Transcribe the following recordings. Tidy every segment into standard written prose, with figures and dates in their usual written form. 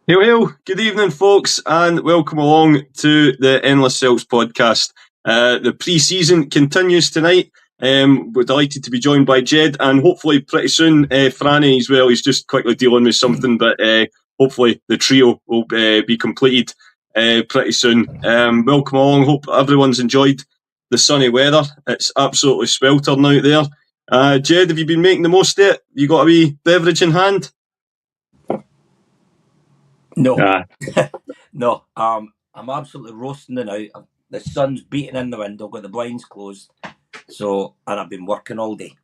Hail, hail. Good evening, folks, and welcome along to the Endless Celts Podcast. The pre-season continues tonight. We're delighted to be joined by Jed, and hopefully pretty soon Franny as well. He's just quickly dealing with something, but hopefully the trio will be completed pretty soon. Welcome along. Hope everyone's enjoyed the sunny weather. It's absolutely sweltering out there. Jed, have you been making the most of it? You got a wee beverage in hand? No, no. I'm absolutely roasting it out. The sun's beating in the window. Got the blinds closed, and I've been working all day.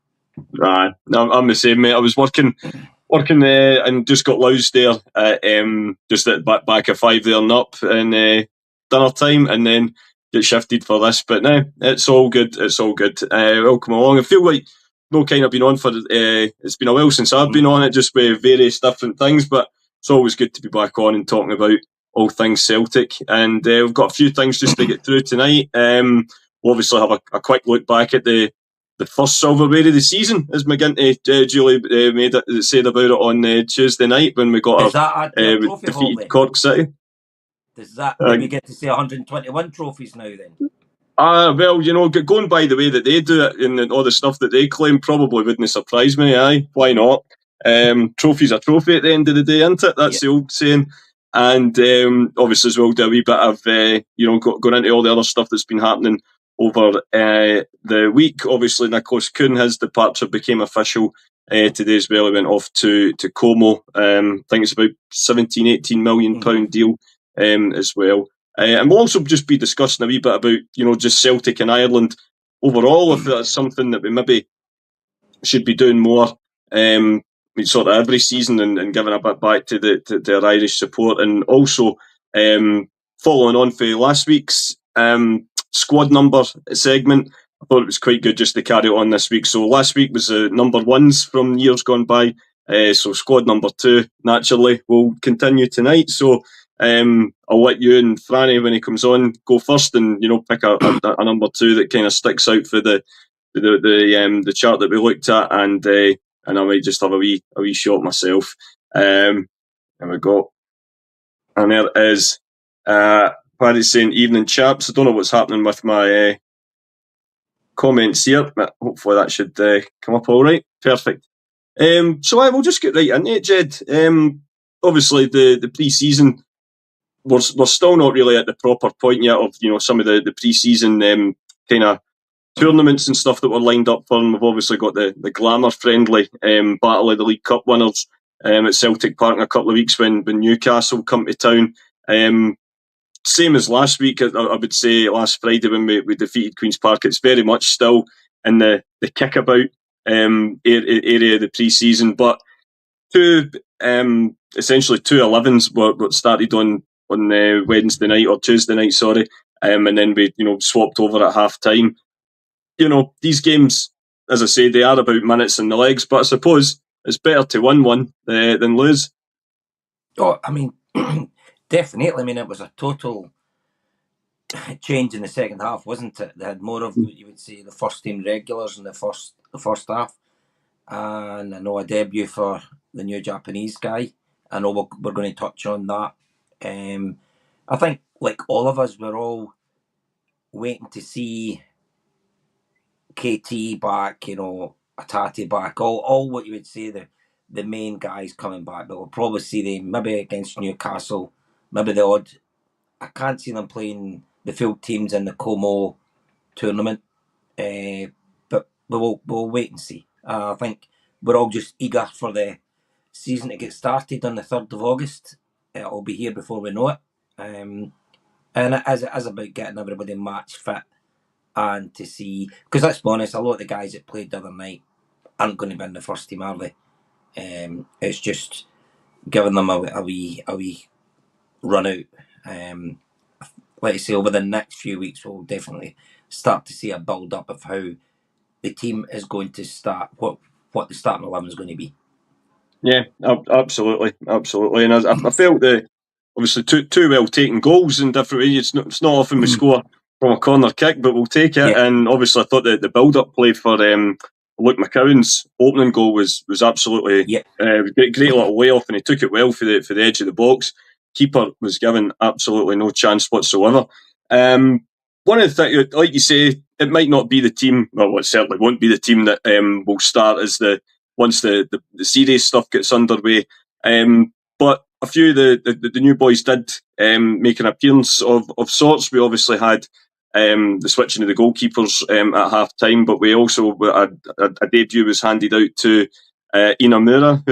I'm the same, mate. I was working and just got loused there just at back of 5 there and up in dinner time, and then get shifted for this. But no, it's all good. It's all good. Welcome along. I feel like no kind of been on for it's been a while since I've been on it, just with various different things. But it's always good to be back on and talking about all things Celtic. And we've got a few things just to get through tonight. We'll obviously have a quick look back at the first silverware of the season, as McGinty Julie said about it on Tuesday night when we got defeated Cork City. Does that we get to say 121 trophies now then? Well, you know, going by the way that they do it and all the stuff that they claim probably wouldn't surprise me. Aye, why not? Trophy's a trophy at the end of the day, isn't it? That's the old saying. And obviously as well do a wee bit of going into all the other stuff that's been happening over the week. Obviously Nicholas Kuhn, his departure became official today as well. He went off to Como. I think it's about 17-18 million pound deal as well. And we'll also just be discussing a wee bit about, just Celtic and Ireland overall, if that's something that we maybe should be doing more sort of every season and giving a bit back to their Irish support. And also following on for last week's squad number segment, I thought it was quite good just to carry it on this week. So last week was the number ones from years gone by. So squad number 2, naturally, will continue tonight. So I'll let you and Franny, when he comes on, go first and pick a number 2 that kind of sticks out for the chart that we looked at, and I might just have a wee shot myself. There we go, and there it is. Paddy's saying evening, chaps. I don't know what's happening with my comments here, but hopefully that should come up all right. Perfect. So I will just get right into it, Jed. Obviously the pre-season, we're still not really at the proper point yet of some of the pre-season kind of tournaments and stuff that were lined up for them. We've obviously got the glamour friendly Battle of the League Cup winners at Celtic Park in a couple of weeks when Newcastle come to town. Same as last week, I would say last Friday when we defeated Queen's Park. It's very much still in the kickabout area of the pre-season, but essentially two 11s were started on Wednesday night or Tuesday night, sorry, and then we swapped over at half time. These games, as I say, they are about minutes and the legs, but I suppose it's better to win one than lose. Oh, I mean, definitely. I mean, it was a total change in the second half, wasn't it? They had more of, you would say, the first team regulars in the first half, and I know a debut for the new Japanese guy. I know we're going to touch on that. I think, like all of us, we're all waiting to see KT back, Atati back, all what you would say the main guys coming back. But we'll probably see them maybe against Newcastle, maybe the odd. I can't see them playing the field teams in the Como tournament, but we'll wait and see. I think we're all just eager for the season to get started on the 3rd of August. It'll be here before we know it. And as about getting everybody match fit and to see, because let's be honest, a lot of the guys that played the other night aren't going to be in the first team, are they? It's just giving them a wee run out. Like I say, over the next few weeks, we'll definitely start to see a build up of how the team is going to start, what the starting 11 is going to be. Yeah, absolutely. And I felt obviously two well taken goals in different ways. It's not often we score from a corner kick, but we'll take it. Yeah. And obviously, I thought that the build up play for Luke McCowan's opening goal was absolutely great little layoff, and he took it well for the edge of the box. keeper was given absolutely no chance whatsoever. One of the things, like you say, it might not be the team, well, it certainly won't be the team that will start once the serious stuff gets underway. But a few of the new boys did make an appearance of sorts. We obviously had the switching of the goalkeepers at half time, but we also a debut was handed out to Inamura,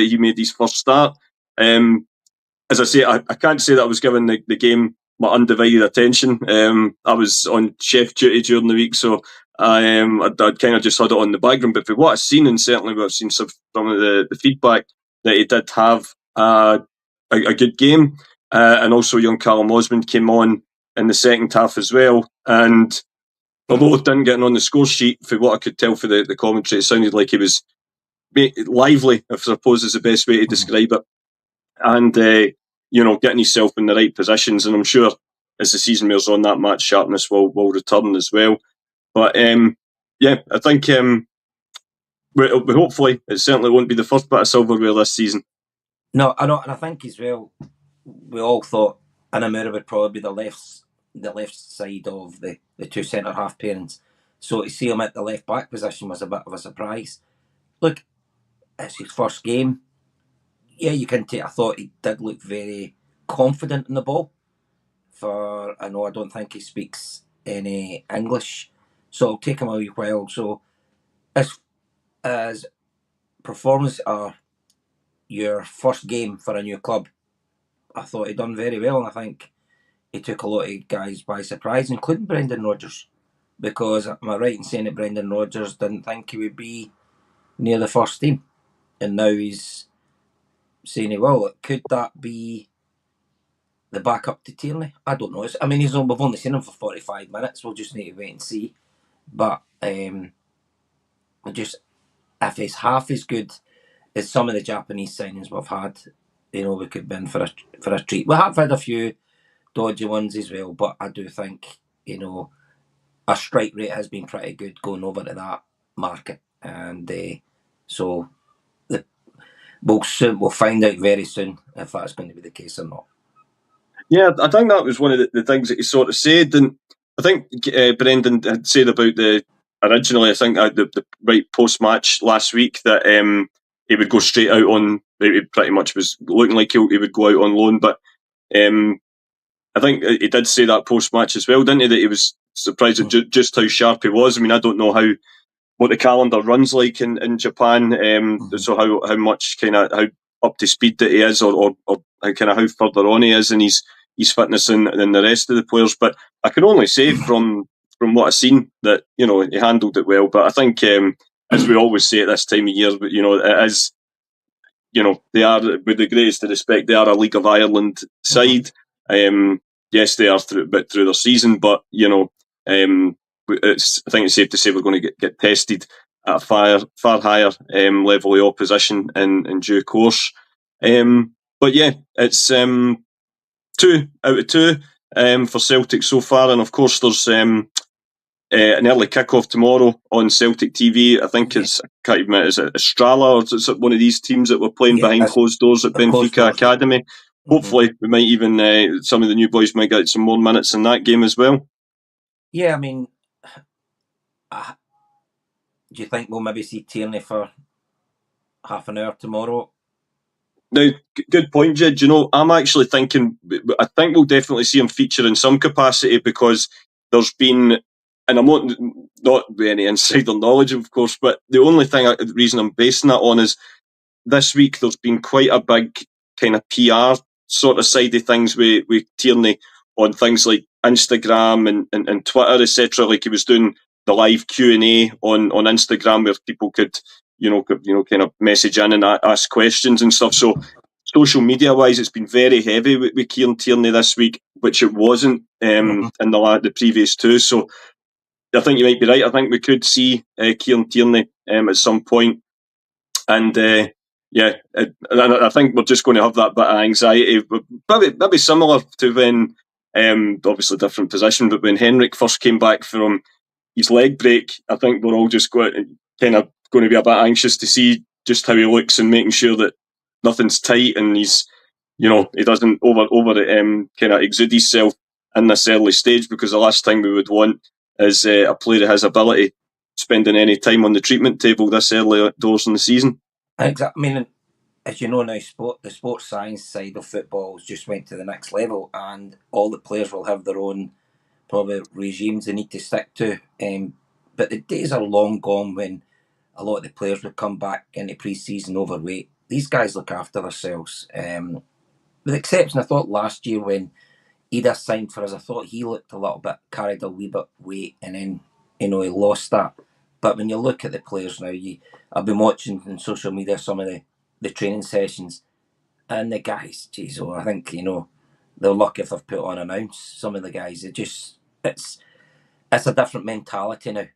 he made his first start. As I say, I can't say that I was giving the game my undivided attention. I was on chef duty during the week, so I'd kind of just had it on the background. But for what I've seen, and certainly what I've seen from the feedback, that he did have a good game. And also young Callum Osmond came on in the second half as well. And although it didn't get on the score sheet, for what I could tell for the commentary, it sounded like he was lively, I suppose is the best way to describe it. And, getting himself in the right positions. And I'm sure as the season wears on, that match sharpness will return as well. But, I think hopefully it certainly won't be the first bit of silverware this season. No, I know, and I think as well, we all thought Inamura would probably be the left side of the two centre half pairings. So to see him at the left back position was a bit of a surprise. Look, it's his first game. Yeah, you can take. I thought he did look very confident in the ball. I don't think he speaks any English, so it'll take him a wee while. So, as performance are your first game for a new club, I thought he done very well, and I think he took a lot of guys by surprise, including Brendan Rodgers. Because am I right in saying that Brendan Rodgers didn't think he would be near the first team, and now he's saying he will. Could that be the backup to Tierney? I don't know. We've only seen him for 45 minutes. We'll just need to wait and see. But if he's half as good as some of the Japanese signings we've had, we could be in for a treat. We have had a few dodgy ones as well, but I do think our strike rate has been pretty good going over to that market, and so we'll find out very soon if that's going to be the case or not. Yeah, I think that was one of the things that he sort of said, and I think Brendan had said about originally, I think the right post-match last week that he would go straight out on, he pretty much was looking like he would go out on loan, but I think he did say that post-match as well, didn't he, that he was surprised at just how sharp he was. I don't know what the calendar runs like in Japan, so how much how up to speed that he is, or kind of how further on he is in his fitness than the rest of the players. But I can only say from what I've seen that he handled it well. But I think, as we always say at this time of year, it is, they are, with the greatest of respect, they are a League of Ireland side. Yes, they are through their season, but I think it's safe to say we're going to get tested at a far higher level of opposition in due course. But yeah, it's 2 out of 2 for Celtic so far, and of course there's an early kick-off tomorrow on Celtic TV. I think it's, I can't even remember, is it Estrella or is it one of these teams that were playing behind closed doors at Benfica Academy? Hopefully we might even, some of the new boys might get some more minutes in that game as well. Yeah, do you think we'll maybe see Tierney for half an hour tomorrow? Now, good point, Jed. I'm actually thinking, I think we'll definitely see him feature in some capacity, because there's been, and I'm not with any insider knowledge, of course, but the only reason I'm basing that on is this week there's been quite a big kind of PR sort of side of things with Tierney on things like Instagram and Twitter, etc. Like he was doing the live Q&A on Instagram where people could kind of message in and ask questions and stuff. So social media wise, it's been very heavy with Kieran Tierney this week, which it wasn't in the previous two. So I think you might be right. I think we could see Kieran Tierney at some point. And I think we're just going to have that bit of anxiety. Maybe similar to when, obviously different position, but when Henrik first came back from his leg break, I think we're all just going to be a bit anxious to see just how he looks and making sure that nothing's tight and he's he doesn't over kind of exude himself in this early stage, because the last thing we would want is a player of his ability spending any time on the treatment table this early doors in the season. Exactly. I mean, as you know now, the sports science side of football just went to the next level, and all the players will have their own probably regimes they need to stick to. But the days are long gone when a lot of the players would come back into pre-season overweight. These guys look after themselves. With the exception, I thought last year when Ida signed for us, I thought he looked a little bit, carried a wee bit weight, and then he lost that. But when you look at the players now, I've been watching on social media some of the training sessions, and the guys, geez, I think they're lucky if they've put on an ounce. Some of the guys, it's a different mentality now.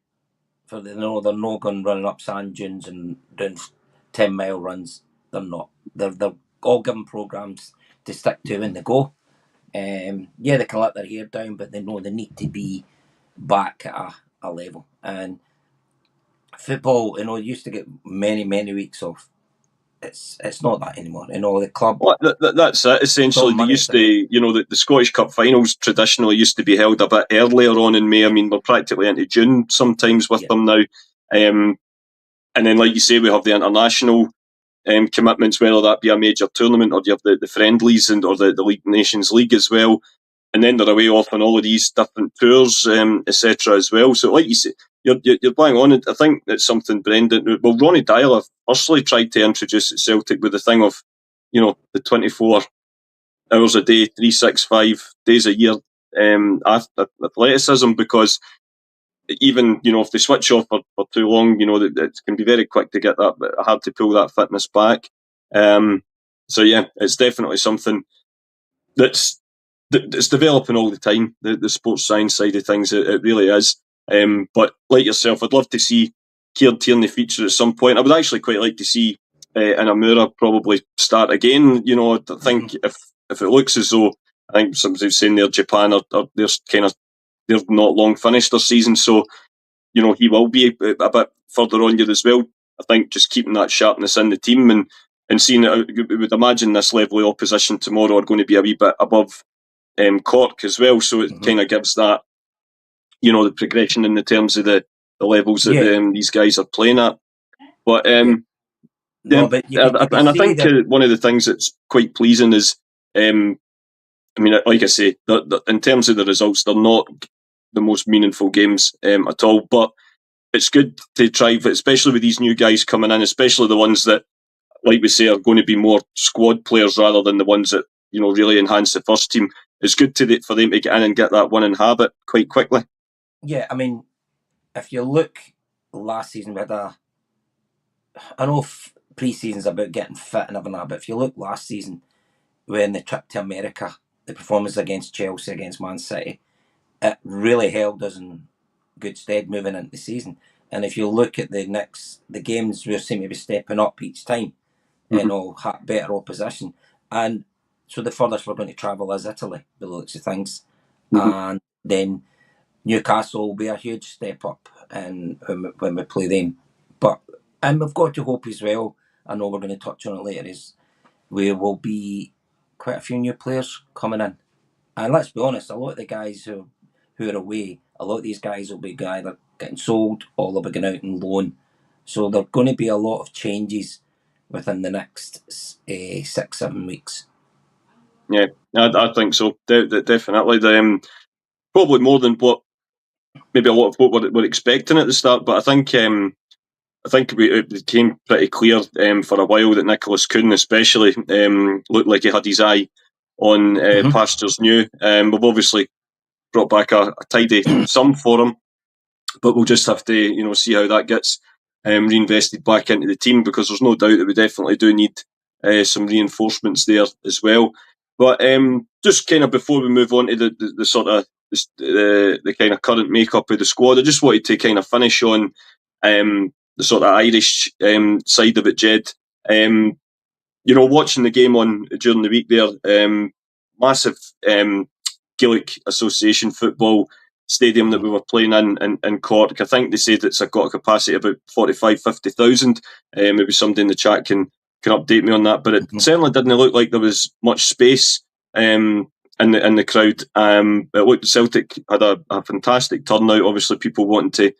For they're not going running up sand dunes and doing 10-mile runs. They're not. They're all given programs to stick to when they go. They can let their hair down, but they know they need to be back at a level. And football, used to get many weeks off. It's not that anymore. The club. Well, that's it. Essentially, they used to, the Scottish Cup finals traditionally used to be held a bit earlier on in May. I mean, we're practically into June sometimes with them now. And then, like you say, we have the international commitments, whether that be a major tournament or you have the friendlies or the League Nations League as well. And then they're away off on all of these different tours, etc. as well. So, like you say, you're bang on. I think it's something Ronnie Dyer firstly tried to introduce at Celtic with the thing of, the 24 hours a day, 365 days a year athleticism, because even, if they switch off for too long, it can be very quick to get that, but hard to pull that fitness back. It's definitely something that's developing all the time, the sports science side of things. It really is. But like yourself, I'd love to see Kieran Tierney feature at some point. I would actually quite like to see Inamura probably start again. I think if it looks as though, I think somebody's saying there, Japan they're not long finished their season, so he will be a bit further on you as well. I think just keeping that sharpness in the team and seeing it, we would imagine this level of opposition tomorrow are going to be a wee bit above Cork as well, so it kind of gives that, the progression in the terms of the levels that these guys are playing at. But I think one of the things that's quite pleasing is, like I say, in terms of the results, they're not the most meaningful games at all, but it's good to try, especially with these new guys coming in, especially the ones that, like we say, are going to be more squad players rather than the ones that really enhance the first team. It's good for them to get in and get that winning habit quite quickly. Yeah, I mean, if you look last season, we had I know pre-season's about getting fit and everything, but if you look last season, when the trip to America, the performance against Chelsea, against Man City, it really held us in good stead moving into the season. And if you look at the games, we seem to be stepping up each time, have better opposition. And so the furthest we're going to travel is Italy, by the looks of things. And then Newcastle will be a huge step up when we play them. And we've got to hope as well, I know we're going to touch on it later, is we will be quite a few new players coming in. And let's be honest, a lot of the guys who are away, a lot of these guys will be either getting sold or they'll be going out on loan. So there are going to be a lot of changes within the next 6-7 weeks. Yeah, I think so. Definitely. Probably more than what maybe a lot of folk were expecting at the start, but I think it became pretty clear for a while that Nicholas Kuhn especially looked like he had his eye on pastures new. We've obviously brought back a tidy sum for him, but we'll just have to see how that gets reinvested back into the team, because there's no doubt that we definitely do need some reinforcements there as well. But just kind of before we move on to the sort of the kind of current makeup of the squad, I just wanted to kind of finish on the sort of Irish side of it, Jed. Watching the game during the week there, massive Gaelic Association football stadium that we were playing in Cork. I think they said it's got a capacity of about 45,000-50,000. Maybe somebody in the chat can update me on that. But it certainly didn't look like there was much space in the crowd. It looked Celtic had a fantastic turnout. Obviously, people wanting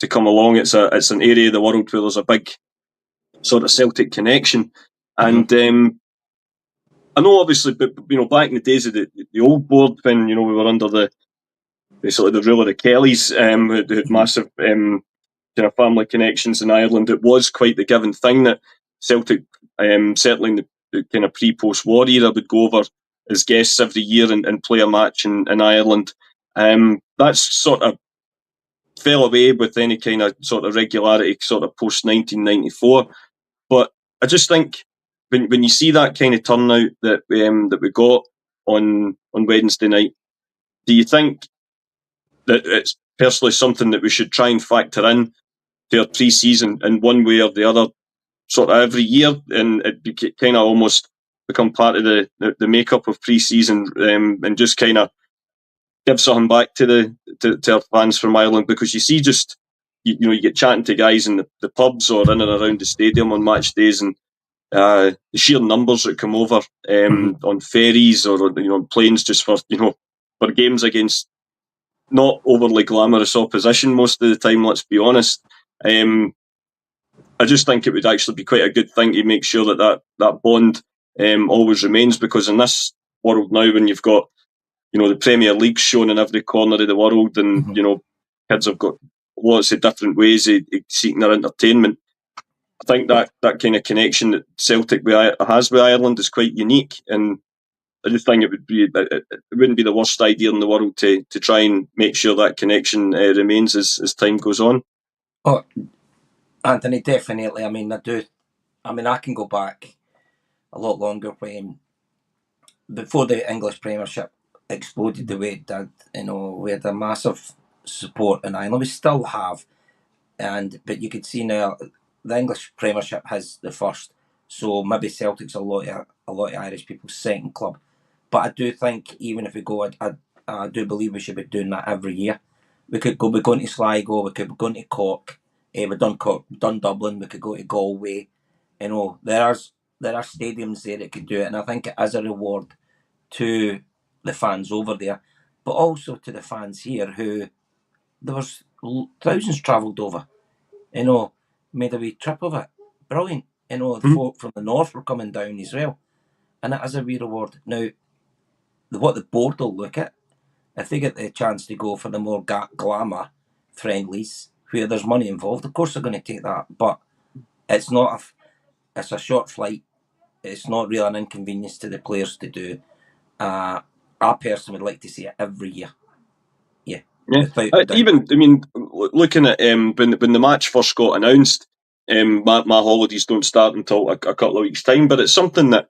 to come along. It's an area of the world where there's a big sort of Celtic connection, and I know obviously, but back in the days of the old board when we were under the rule of the Kellys, who had massive family connections in Ireland, it was quite the given thing that Celtic, certainly in the kind of pre-post war era, would go over as guests every year and play a match in Ireland. That's sort of fell away with any kind of sort of regularity sort of post 1994. But I just think when you see that kind of turnout that we got on Wednesday night, do you think that it's personally something that we should try and factor in to our pre-season in one way or the other, sort of every year, and it kind of almost become part of the makeup of pre-season, and just kind of give something back to our fans from Ireland, because you see just you get chatting to guys in the pubs or in and around the stadium on match days, and the sheer numbers that come over on ferries or on planes just for games against not overly glamorous opposition most of the time, let's be honest. I just think it would actually be quite a good thing to make sure that bond always remains, because in this world now, when you've got the Premier League shown in every corner of the world, and kids have got lots of different ways of seeking their entertainment, I think that kind of connection that Celtic has with Ireland is quite unique, and I just think it wouldn't be the worst idea in the world to try and make sure that connection remains as time goes on. Oh, Anthony, definitely. I mean, I can go back a lot longer when, before the English Premiership exploded the way it did, we had a massive support in Ireland. We still have, but you could see now the English Premiership has the first, so maybe Celtic's a lot of Irish people's second club. But I do think even if we go, I do believe we should be doing that every year. We could be going to Sligo, we could be going to Cork. We've done Dublin. We could go to Galway. There are stadiums there that could do it, and I think it is a reward to the fans over there, but also to the fans here who there was thousands travelled over. Made a wee trip of it. Brilliant. The folk from the north were coming down as well, and it is a wee reward. Now, what the board will look at, if they get the chance to go for the more glamour friendlies where there's money involved, of course they're going to take that. But it's not. It's a short flight. It's not really an inconvenience to the players to do. I personally would like to see it every year. Yeah. Looking at when the match first got announced, my holidays don't start until a couple of weeks' time. But it's something that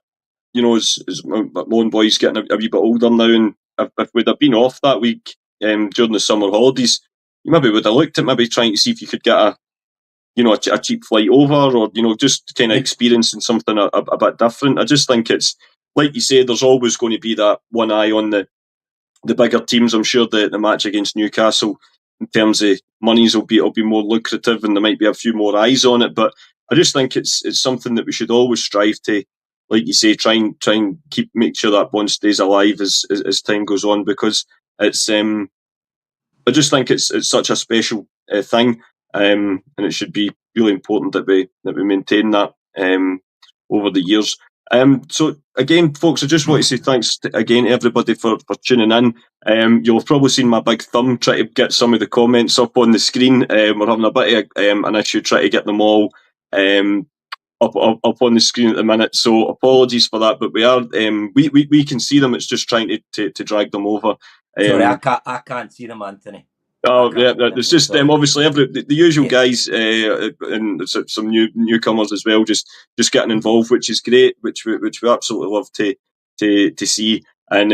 as my own boy's getting a wee bit older now, and if we'd have been off that week during the summer holidays, you maybe would have looked at maybe trying to see if you could get a cheap flight over, or just kind of experiencing something a bit different. I just think it's like you say, there's always going to be that one eye on the bigger teams. I'm sure the match against Newcastle, in terms of monies, will be more lucrative, and there might be a few more eyes on it. But I just think it's something that we should always strive to, like you say, try and make sure that bond stays alive as time goes on, because it's I just think it's such a special thing, and it should be really important that we maintain that over the years. So again, folks, I just want to say thanks again to everybody for tuning in. You'll have probably seen my big thumb try to get some of the comments up on the screen. We're having a bit of an issue trying to get them all up on the screen at the minute, so apologies for that. But we are we can see them. It's just trying to drag them over. Sorry, I can't see them, Anthony. Oh yeah, it's just obviously the usual guys and some newcomers as well, just getting involved, which is great, which we absolutely love to see. And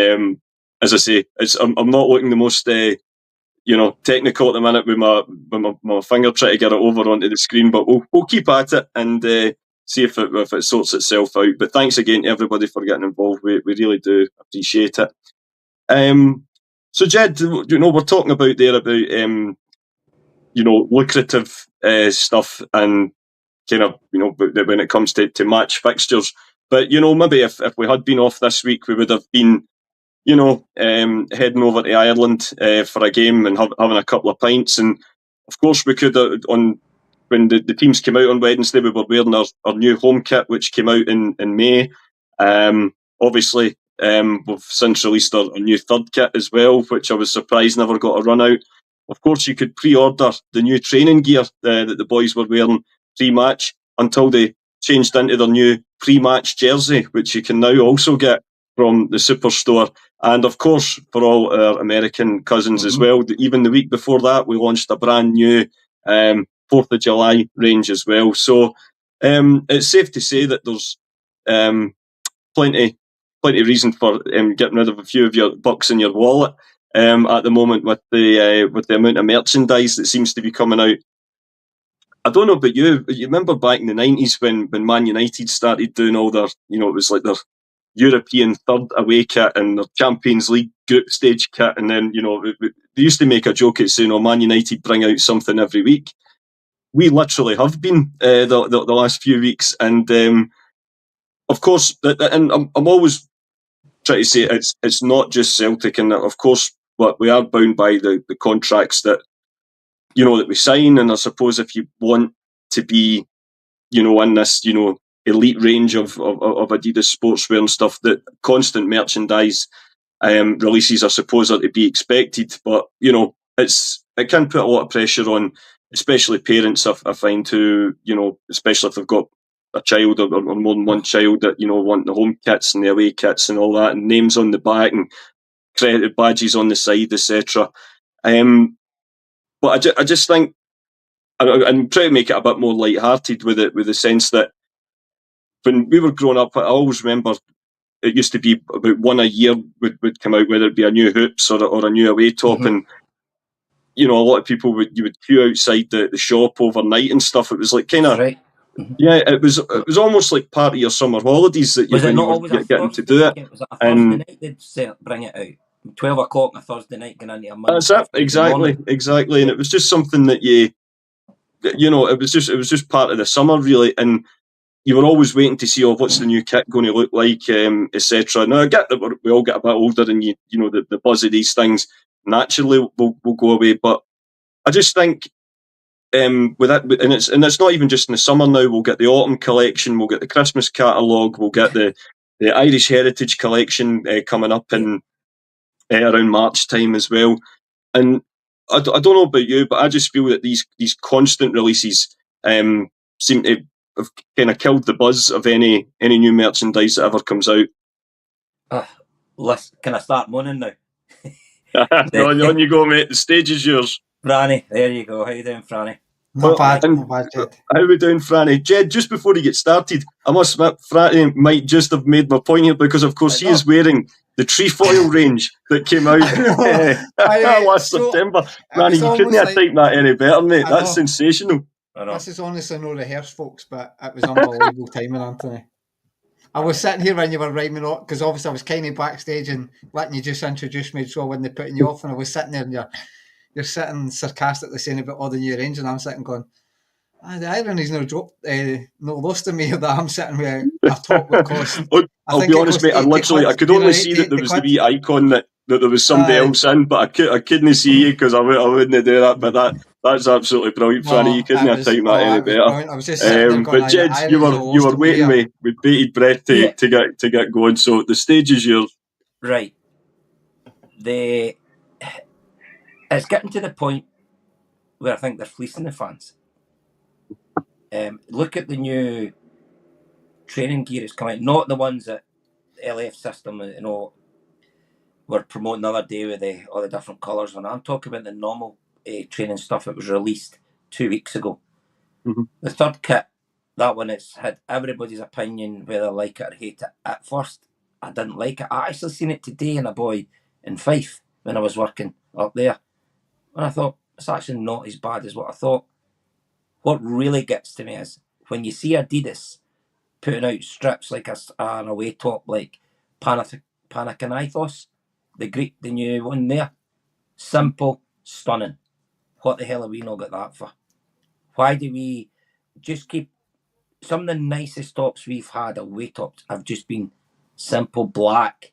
as I say, I'm not looking the most technical at the minute with my finger trying to get it over onto the screen, but we'll keep at it and see if it sorts itself out. But thanks again to everybody for getting involved. We really do appreciate it. So Jed, we're talking about lucrative stuff, and kind of, when it comes to match fixtures. But, maybe if we had been off this week, we would have been, heading over to Ireland for a game and having a couple of pints. And of course, we could, when the teams came out on Wednesday, we were wearing our new home kit, which came out in May. Obviously, we've since released our new third kit as well, which I was surprised never got a run out. Of course, you could pre-order the new training gear that the boys were wearing pre-match until they changed into their new pre-match jersey, which you can now also get from the Superstore. And of course, for all our American cousins as well, even the week before that, we launched a brand new 4th of July range as well. So it's safe to say that there's plenty reason for getting rid of a few of your bucks in your wallet at the moment with the amount of merchandise that seems to be coming out. I don't know about you, but you remember back in the 90s when Man United started doing all their, it was like their European third away kit and their Champions League group stage kit, and then, they used to make a joke at saying, Man United bring out something every week. We literally have been the last few weeks, and of course, and I'm always trying to say it's not just Celtic, and of course, but we are bound by the contracts that that we sign, and I suppose if you want to be, in this, elite range of Adidas sportswear and stuff, that constant merchandise releases, I suppose, are to be expected. But it can put a lot of pressure on, especially parents, I find, who, especially if they've got a child or more than one child that, want the home kits and the away kits and all that, and names on the back and credit badges on the side, etc. But I just think, and try to make it a bit more light-hearted with it, with the sense that when we were growing up, I always remember it used to be about one a year would come out, whether it be a new hoops or a new away top, and a lot of people would queue outside the shop overnight and stuff. It was like kind of yeah, it was almost like part of your summer holidays that was when it not you were always a getting to Thursday do it. night? Was it a Thursday night they'd bring it out? 12 o'clock on a Thursday night going into a Monday. That's it, exactly. And it was just something that it was just part of the summer, really. And you were always waiting to see, what's the new kit going to look like, etc. Now, I get that we all get a bit older, and the buzz of these things naturally will go away. But I just think with that, and it's not even just in the summer now. We'll get the autumn collection, we'll get the Christmas catalogue, we'll get the Irish Heritage collection coming up in around March time as well. And I don't know about you, but I just feel that these constant releases seem to have kind of killed the buzz of any new merchandise that ever comes out. Can I start moaning now? On you go, mate. The stage is yours. Franny, there you go. How you doing, Franny? Not bad, Jed. How are we doing, Franny? Jed, just before you get started, I must admit, Franny might just have made my point here, because, of course, he is wearing the trefoil range that came out last September. Franny, you couldn't have typed that any better, mate. That's sensational. This is honestly no rehearsed, folks, but it was unbelievable timing, Anthony. I was sitting here when you were writing up, because obviously I was kind of backstage and letting you just introduce me, so I wasn't putting you off, and I was sitting there and you're sitting sarcastically saying about all the new range, and I'm sitting going, the irony's no lost to me that I'm sitting with a top with cost. I'll be honest, mate, I could only see that there was the wee icon that there was somebody else in, but I couldn't see you, because I wouldn't do that. But that's absolutely brilliant, Franny. You couldn't have typed that any better. I was just sitting there going, but Jed, you were waiting with bated breath to get going. So the stage is yours. Right. It's getting to the point where I think they're fleecing the fans. Look at the new training gear that's coming out. Not the ones that LF system, were promoting the other day with all the different colours on. I'm talking about the normal training stuff that was released 2 weeks ago. Mm-hmm. The third kit, that one, it's had everybody's opinion whether I like it or hate it. At first, I didn't like it. I actually seen it today in a boy in Fife when I was working up there. And I thought, it's actually not as bad as what I thought. What really gets to me is when you see Adidas putting out strips like an away top like Panathinaikos, the new one there. Simple, stunning. What the hell have we not got that for? Why do we just keep some of the nicest tops we've had, away tops, have just been simple black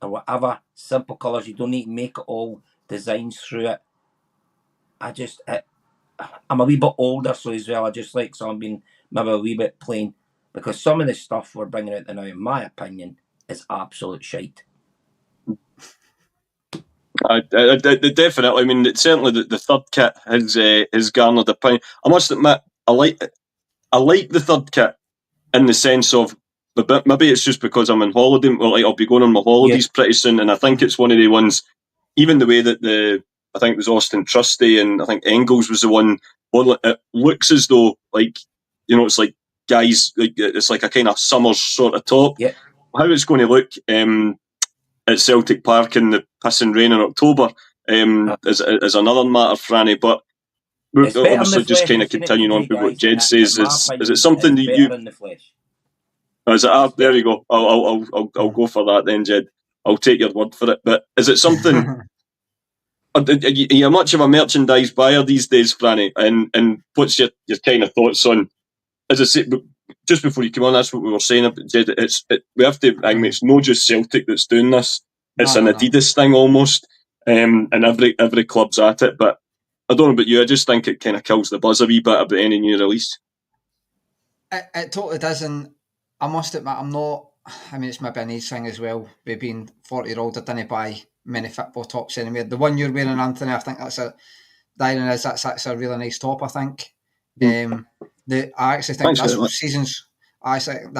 or whatever, simple colours. You don't need to make it all designs through it. I'm a wee bit older, so as well, I just like something maybe a wee bit plain, because some of the stuff we're bringing out now, in my opinion, is absolute shite. Definitely. I mean, certainly the third kit has garnered a opinion. I must admit, I like the third kit in the sense of, but maybe it's just because I'm on holiday. Well, like, I'll be going on my holidays pretty soon, and I think it's one of the ones. Even the way that I think it was Austin Trusty and I think Engels was the one. Well, it looks as though, like, it's like guys, like, it's like a kind of summer sort of top. Yeah. How it's going to look at Celtic Park in the pissing rain in October is another matter, Franny. But we're obviously just kind of continuing on with what Jed says. Is it something that you? In the flesh. Is it? There you go. I'll go for that then, Jed. I'll take your word for it. But is it something? Are you much of a merchandise buyer these days, Franny? And what's your kind of thoughts on? As I said, just before you come on, that's what we were saying about Jed. We have to. I mean, it's not just Celtic that's doing this. It's an Adidas thing almost, and every club's at it. But I don't know about you. I just think it kind of kills the buzz a wee bit about any new release. It totally does, and I must admit, I'm not. I mean, it's maybe an age thing as well. With being 40-year-old, I didn't buy many football tops anyway. The one you're wearing, Anthony, I think that's a really nice top. I think. I actually think this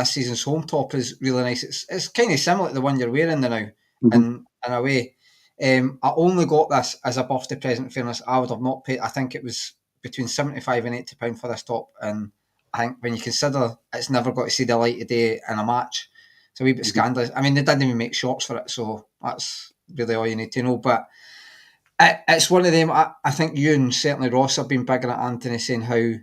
season's home top is really nice. It's kind of similar to the one you're wearing now, in a way. I only got this as a birthday present. In fairness, I would have not paid. I think it was between £75 and £80 for this top, and I think when you consider it's never got to see the light of day in a match, it's a wee bit scandalous. I mean, they didn't even make shorts for it, so that's really all you need to know. But it's one of them. I think you and certainly Ross have been bigger at Anthony, saying how,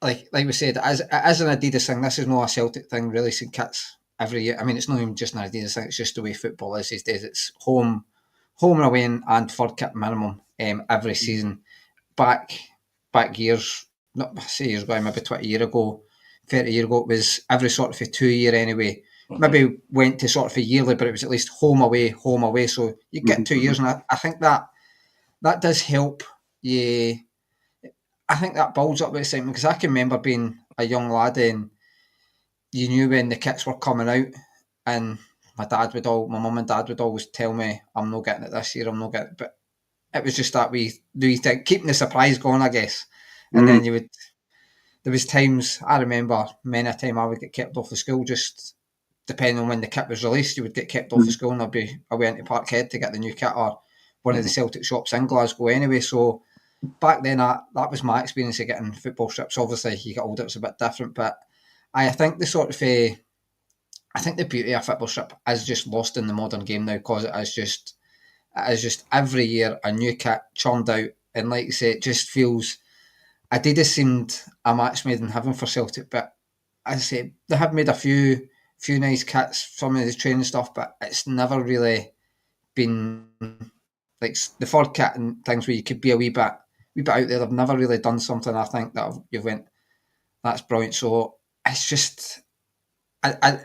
like we said, as an Adidas thing, this is not a Celtic thing, releasing kits every year. I mean, it's not even just an Adidas thing, it's just the way football is these days. It's home and away and third kit minimum every season. Back years, not say years ago, maybe 20 years ago, 30 years ago, it was every sort of a 2 year anyway. Maybe went to sort of a yearly, but it was at least home away. So you get 2 years, and I think that does help you. I think that builds up the excitement, because I can remember being a young lad and you knew when the kits were coming out, and my mum and dad would always tell me, I'm not getting it this year, I'm not getting it. But it was just that we think, keeping the surprise going, I guess. And then there was times, I remember many a time I would get kept off the school, just depending on when the kit was released. You would get kept off the school and I'd be away into Parkhead to get the new kit, or one of the Celtic shops in Glasgow anyway. So back then, that was my experience of getting football strips. Obviously, you get older, it's a bit different, but I think the beauty of a football strip is just lost in the modern game now, because it is just every year a new kit churned out, and like you say, it just feels. Adidas seemed a match made in heaven for Celtic, but as I say, they have made a few nice kits, some of the training stuff, but it's never really been like the third kit and things where you could be a wee bit out there. They've never really done something, I think, that you've went, that's brilliant. So it's just, I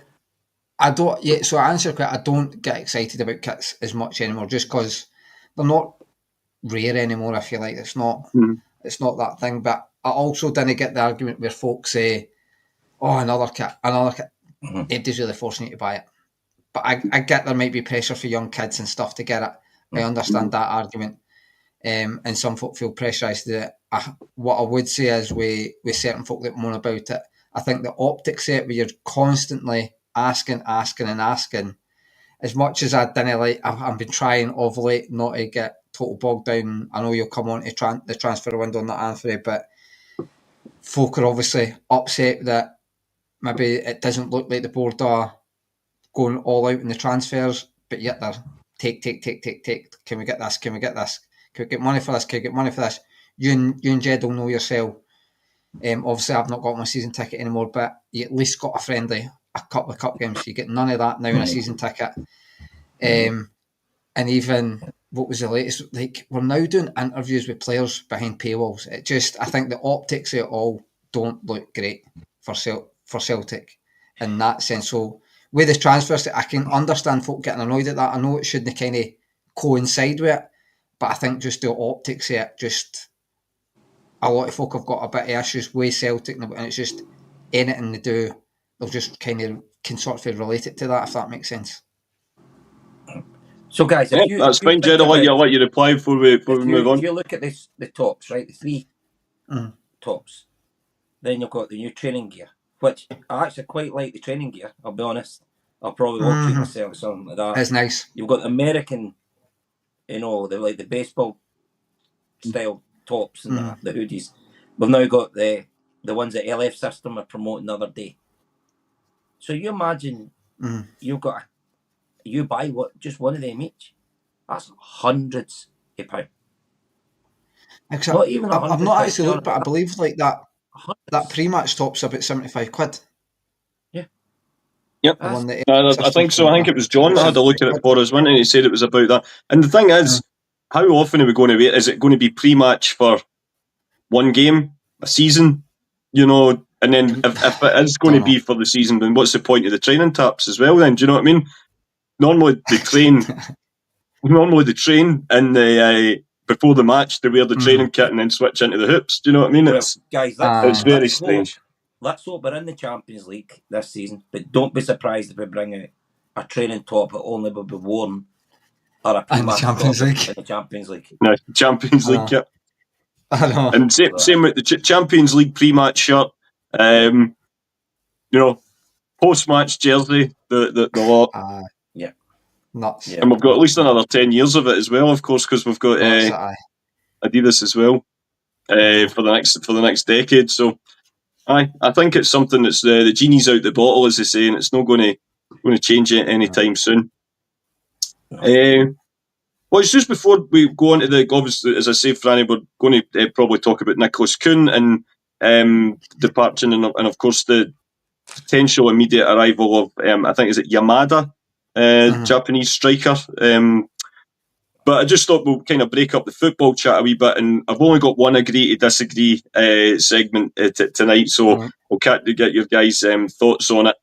don't. Yeah, so I answer quick. I don't get excited about kits as much anymore, just because they're not rare anymore. I feel like it's not that thing. But I also didn't get the argument where folks say, "Oh, another kit." Nobody's really forcing you to buy it. But I get there might be pressure for young kids and stuff to get it. I understand that argument. And some folk feel pressurised to do it. What I would say is with certain folk that moan about it, I think the optics of it, where you're constantly asking, as much as I didn't like, I've been trying of late not to get total bogged down. I know you'll come on to the transfer window on that, Anthony, but folk are obviously upset that maybe it doesn't look like the board are going all out in the transfers, but yet they're take. Can we get this? Can we get money for this? Can we get money for this? You and Jed will know yourself. Obviously, I've not got my season ticket anymore, but you at least got a couple of cup games. You get none of that now in a season ticket. And even, what was the latest? Like, we're now doing interviews with players behind paywalls. I think the optics of it all don't look great for Celtic in that sense. So with the transfers, I can understand folk getting annoyed at that. I know it shouldn't kind of coincide with it, but I think just the optics of it, just a lot of folk have got a bit of issues with Celtic, and it's just anything they do, they'll just can sort of relate it to that, if that makes sense. So, guys, that's fine, Jed. I'll let you reply before we move on. If you look at the tops, right, the three tops, then you've got the new training gear, which I actually quite like the training gear, I'll be honest. I'll probably watch it myself or something like that. It's nice. You've got the American, the baseball style tops and the hoodies. We've now got the ones that LF System are promoting the other day. So you imagine you buy just one of them each. That's hundreds of pounds. Not even I've not actually looked, but I believe like that pre-match top's about £75. Yeah. Yep. I think so. I think it was John that had a look at it for us, wasn't he? He said it was about that. And the thing is, how often are we going to wait? Is it going to be pre-match for one game, a season? And then if it is going to be for the season, then what's the point of the training taps as well then? Do you know what I mean? Normally they train in the before the match, they wear the training kit and then switch into the hoops. Do you know what I mean? It's very strange. Let's hope we're in the Champions League this season, but don't be surprised if we bring out a training top that only will be worn or a pre-match top in the Champions League. No, Champions League, yeah. I know. And same with the Champions League pre-match shirt. Post-match jersey, the lot. Yeah. Nuts. And we've got at least another 10 years of it as well, of course, because we've got Adidas as well for the next decade. So, I think it's something that's the genie's out the bottle, as they say, and it's not going to change it anytime soon. Well, it's just before we go on to obviously, as I say, Franny, we're going to probably talk about Nicholas Kuhn and departure, and of course the potential immediate arrival of I think is it Yamada, Japanese striker. But I just thought we'll kind of break up the football chat a wee bit, and I've only got one agree to disagree segment tonight, so we'll get your guys' thoughts on it.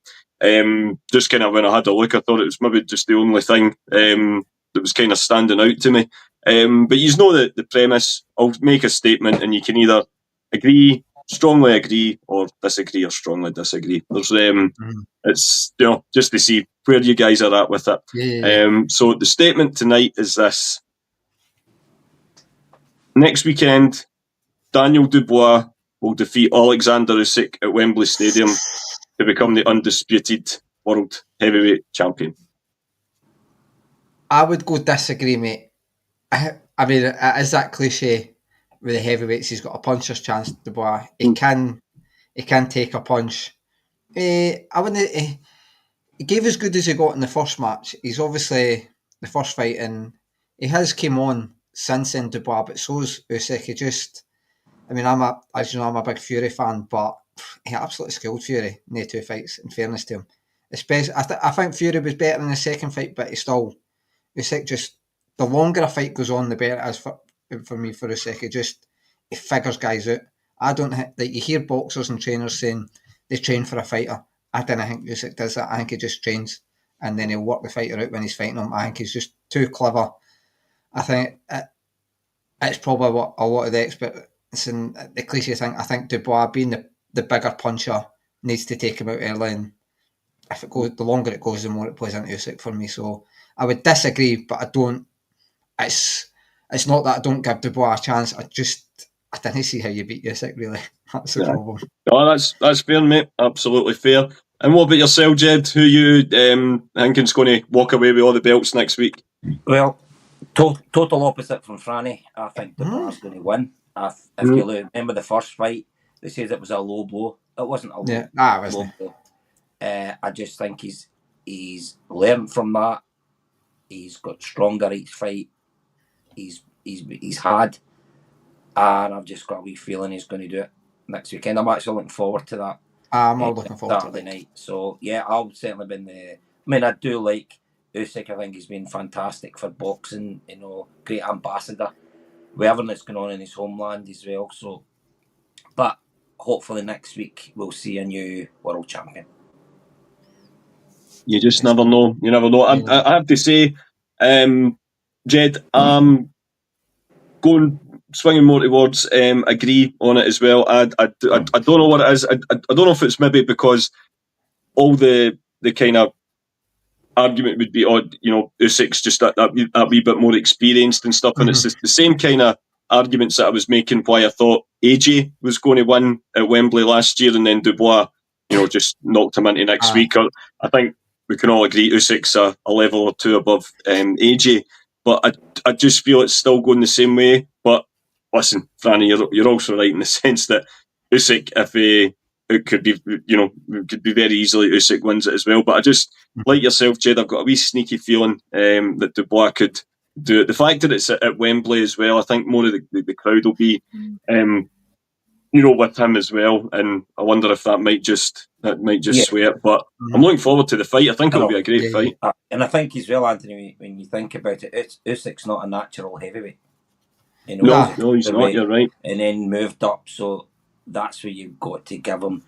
Just kind of when I had a look, I thought it was maybe just the only thing that was kind of standing out to me. But you know the premise. I'll make a statement, and you can either agree, strongly agree, or disagree, or strongly disagree. There's it's just to see where you guys are at with it. Yeah. So the statement tonight is this: next weekend, Daniel Dubois will defeat Alexander Usyk at Wembley Stadium to become the undisputed world heavyweight champion. I would go disagree, mate. I mean, it is that cliche with the heavyweights. He's got a puncher's chance. Dubois, he can take a punch. I wouldn't. He gave as good as he got in the first match. He's obviously the first fight, and he has came on since then, Dubois, but so's Usyk. I'm a big Fury fan, but he absolutely skilled Fury in the two fights, in fairness to him. Especially, I think Fury was better in the second fight, but Usyk just, the longer a fight goes on, the better it is for me for Usyk. He figures guys out. I don't think, like, you hear boxers and trainers saying they train for a fighter. I don't think Usyk does that. I think he just trains and then he'll work the fighter out when he's fighting him. I think he's just too clever. I think it's probably what a lot of the experts and the cliche thing. I think Dubois, being the bigger puncher, needs to take him out early, and if it goes, the longer it goes, the more it plays into Usyk for me. So I would disagree, but I don't. It's not that I don't give Dubois a chance. I didn't see how you beat Usyk, really. That's the problem. Oh, that's fair, mate. Absolutely fair. And what about yourself, Jed? Who you thinking's going to walk away with all the belts next week? Well, total opposite from Franny. I think Dubois is going to win. If you remember the first fight, they said it was a low blow. It wasn't a low blow. I just think he's learned from that. He's got stronger each fight. He's had, and I've just got a wee feeling he's going to do it next weekend. I'm actually looking forward to that. I'm all looking forward Saturday night. So yeah, I'll certainly be in the. I mean, I do like Usyk. I think he's been fantastic for boxing. Great ambassador. With everything that's going on in his homeland as well. So, but hopefully next week we'll see a new world champion. You just never know. You never know. I have to say, Jed, going swinging more towards agree on it as well. I don't know what it is. I don't know if it's maybe because all the kind of argument would be, Usyk's just that wee bit more experienced and stuff, and it's the same kind of arguments that I was making why I thought AJ was going to win at Wembley last year, and then Dubois, just knocked him into next week. I think we can all agree Usyk's a level or two above AJ, but I just feel it's still going the same way. But listen, Franny, you're also right in the sense that Usyk, if it could be, could be very easily Usyk wins it as well. But I just, like yourself, Jed, I've got a wee sneaky feeling that Dubois could do it. The fact that it's at Wembley as well, I think more of the crowd will be, with him as well. And I wonder if that might just sway it. But I'm looking forward to the fight. I think it'll be a great fight. And I think as well, Anthony, when you think about it, Usyk's not a natural heavyweight. No, he's not. You're right. And then moved up, so that's where you've got to give him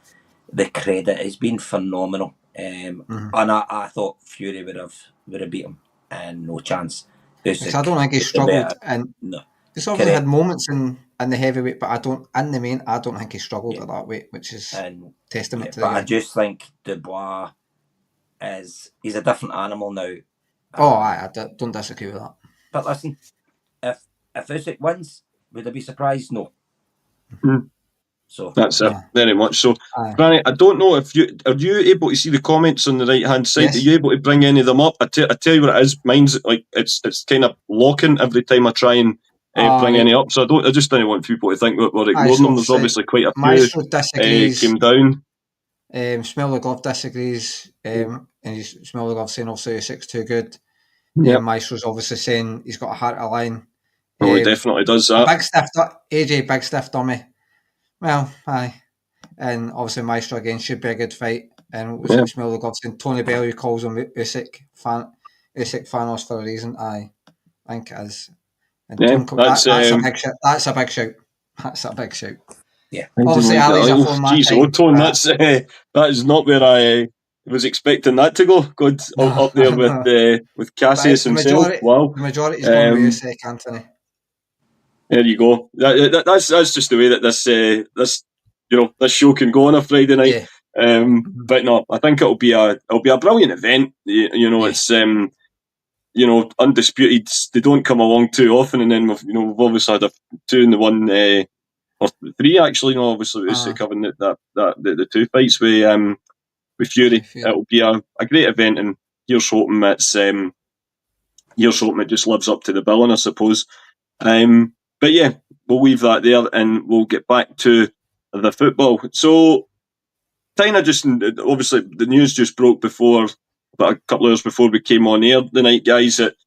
the credit. It's been phenomenal, and I thought Fury would have beat him, and no chance. Usyk, I don't think he struggled, and he's obviously had moments in the heavyweight, but in the main, I don't think he struggled at that weight, which is testament to the game. I just think Dubois he's a different animal now. I don't disagree with that. But listen, if Usyk wins, would I be surprised? No. So that's it, very much so. Franny, I don't know if are you able to see the comments on the right hand side? Yes. Are you able to bring any of them up? I tell you what it is. Mine's like it's kind of locking every time I try and bring any up. So I just don't want people to think that we're ignoring them. There's obviously quite a few came down. Smell the Glove disagrees, and Smell the Glove saying also Usyk's too good. Maestro's obviously saying he's got a heart of lion. He definitely does that. AJ, big stiff dummy. Well, aye. And obviously Maestro again should be a good fight. And Smell the Glove saying Tony Bell, who calls him Usyk Thanos for a reason. I think it is. And that's a big shout. That's a big shout. That's a big shout. Yeah. Obviously, Ali's a format. Jeez, that is not where I was expecting that to go. Good up there with Cassius himself. Wow. The majority is going with Usyk, Anthony. There you go. That's just the way that this show can go on a Friday night. Yeah. But no, I think it'll be a brilliant event. It's undisputed. They don't come along too often, and then we've obviously had 2 in the one or 3 actually. No, obviously Usyk having the 2 fights with Fury. It'll be a great event, and here's hoping it just lives up to the billing, I suppose. But yeah, we'll leave that there and we'll get back to the football. So, kind of just, obviously, the news just broke about a couple of hours before we came on air the night, guys, that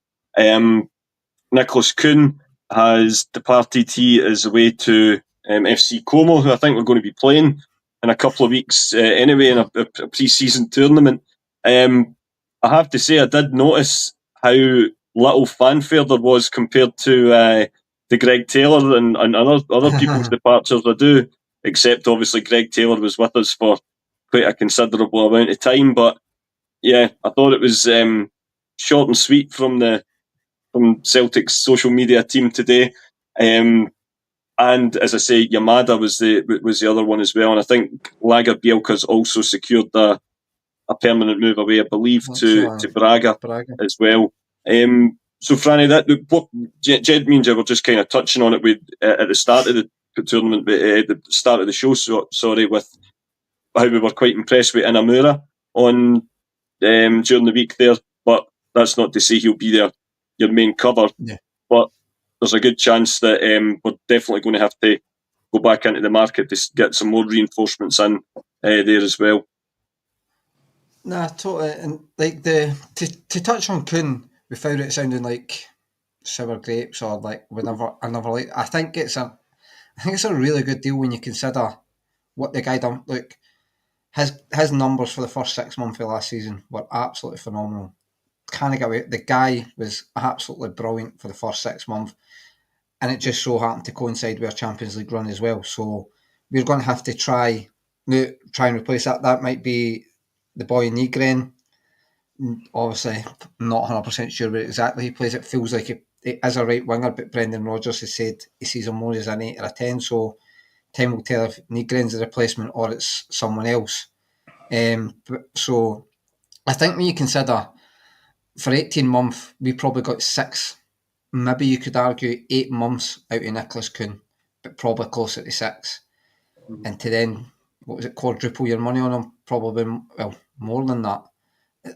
Nicholas Kuhn has departed. He is away to FC Como, who I think we're going to be playing in a couple of weeks anyway, in a pre-season tournament. I have to say, I did notice how little fanfare there was compared to the Greg Taylor and other people's departures. I do, except obviously Greg Taylor was with us for quite a considerable amount of time. But yeah, I thought it was short and sweet from Celtic's social media team today. And as I say, Yamada was the other one as well. And I think Lager Bielka's also secured a permanent move away, I believe, to Braga as well. So, Franny, what Jed means, we're just kind of touching on it at the start of the tournament, at the start of the show, with how we were quite impressed with Inamura during the week there. But that's not to say he'll be your main cover. Yeah. But there's a good chance that we're definitely going to have to go back into the market to get some more reinforcements in there as well. Nah, totally. And like to touch on Kuhn without it sounding like sour grapes or like another like, I think it's a really good deal when you consider what the guy done. Look, his numbers for the first 6 months of last season were absolutely phenomenal. Can't get away. The guy was absolutely brilliant for the first 6 months, and it just so happened to coincide with our Champions League run as well. So we're going to have to try and replace that. That might be the boy Nygren. Obviously, not 100% sure where exactly he plays. It feels like he is a right winger, but Brendan Rodgers has said he sees him more as an 8 or a 10. So time will tell if Nygren's the replacement or it's someone else. So I think when you consider for 18 months, we probably got 6. Maybe you could argue 8 months out of Nicholas Kuhn, but probably closer to 6. And to then, what was it, quadruple your money on him? Probably, well, more than that.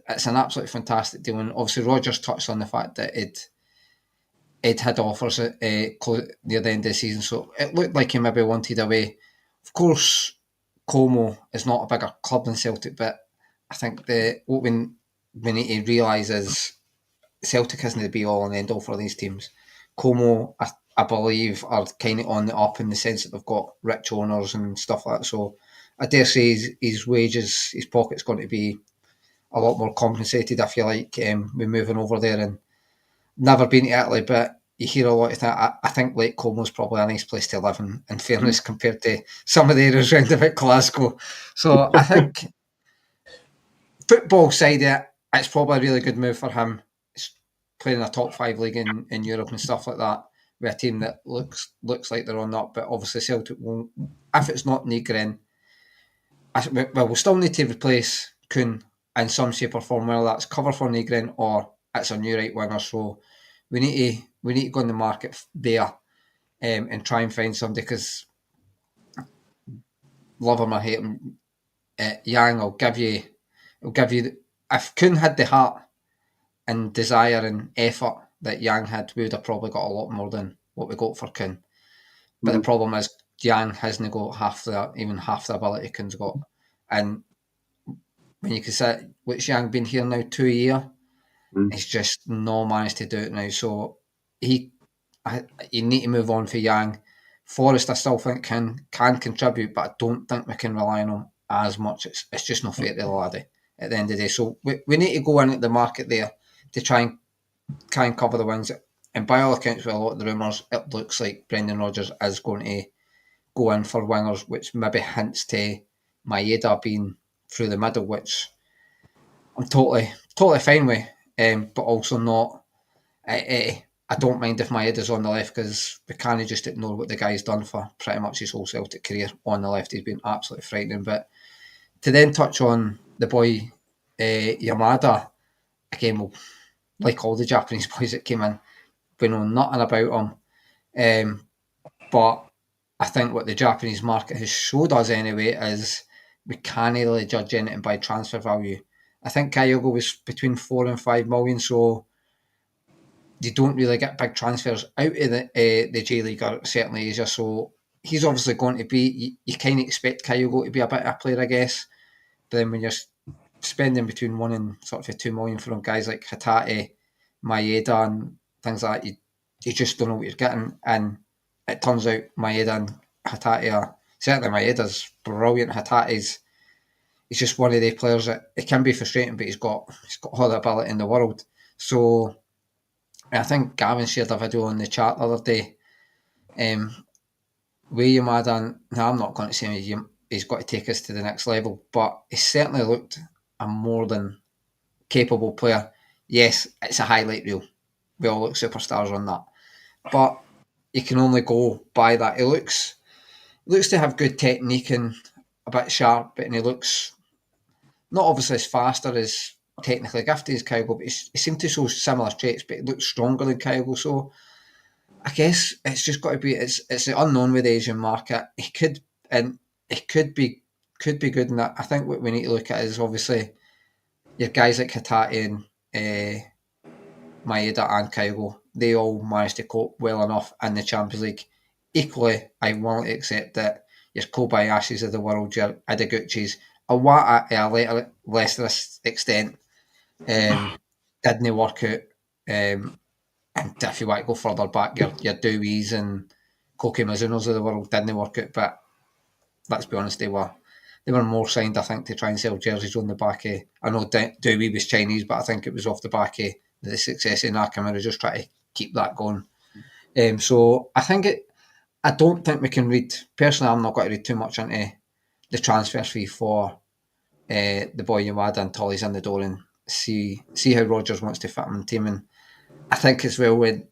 It's an absolutely fantastic deal. And obviously, Rodgers touched on the fact that it had offers near the end of the season. So it looked like he maybe wanted away. Of course, Como is not a bigger club than Celtic, but I think what we need to realise is Celtic isn't the be all and end all for these teams. Como, I believe, are kind of on the up in the sense that they've got rich owners and stuff like that. So I dare say his wages, his pocket's going to be a lot more compensated, if you like, with moving over there. And never been to Italy, but you hear a lot of that. I think Lake Como's probably a nice place to live in fairness, compared to some of the areas around about Glasgow. So I think football side of it, it's probably a really good move for him. It's playing a top 5 league in Europe and stuff like that, with a team that looks like they're on that. But obviously Celtic won't, if it's not Nygren, we'll still need to replace Kuhn in some shape or form, whether that's cover for Nygren or it's a new right winger. So we need to go in the market there and try and find somebody, because love him or hate him, Yang will give you if Kuhn had the heart and desire and effort that Yang had, we would have probably got a lot more than what we got for Kuhn. But the problem is Yang hasn't got even half the ability Kuhn's got. And when you consider what's Yang been here now 2 years, he's just not managed to do it now. So you need to move on for Yang. Forrest, I still think can contribute, but I don't think we can rely on him as much. It's just not fair to the laddie at the end of the day. So we need to go in at the market there to try and cover the wings. And by all accounts, with a lot of the rumours, it looks like Brendan Rodgers is going to go in for wingers, which maybe hints to Maeda being through the middle, which I'm totally fine with, but also not. I don't mind if Maeda's on the left, because we can't just ignore what the guy's done for pretty much his whole Celtic career on the left. He's been absolutely frightening. But to then touch on the boy Yamada, again, well, like all the Japanese boys that came in, we know nothing about him. But I think what the Japanese market has showed us anyway is we can't really judge anything by transfer value. I think Kyogo was between 4 and 5 million, so you don't really get big transfers out of the J League, or certainly Asia. So he's obviously going to be, you kind of expect Kyogo to be a bit of a player, I guess. But then when you're spending between 1 and sort of 2 million from guys like Hatate, Maeda and things like that, you just don't know what you're getting. And it turns out Maeda and Hatate are, certainly Maeda's brilliant. Hatate's, he's just one of the players that, it can be frustrating, but he's got all the ability in the world. So I think Gavin shared a video on the chat the other day. With Yamada, now I'm not going to say he's got to take us to the next level, but he certainly looked a more than capable player. Yes, it's a highlight reel. We all look superstars on that. But you can only go by that. He looks to have good technique and a bit sharp, and he looks not obviously as fast or as technically gifted as Kyogo, but he seemed to show similar traits, but he looks stronger than Kyogo. So I guess it's just got to be, it's the unknown with the Asian market. He could be good in that. I think what we need to look at is obviously your guys like Hatate and Maeda and Kyogo. They all managed to cope well enough in the Champions League. Equally, I'm willing to accept that your Kobayashis of the world, your Ideguchis, Awata to a lesser extent, didn't work out. And if you want to go further back, your Deweys and Koki Mizunos of the world didn't work out. But let's be honest, they were more signed, I think, to try and sell jerseys on the back of, I know Dewey was Chinese, but I think it was off the back of the success in Nakamura, just try to keep that going. So I think I don't think we can read. Personally, I'm not going to read too much into the transfer fee for the boy Yamada until he's in the door and see how Rodgers wants to fit him in the team. And I think as well, when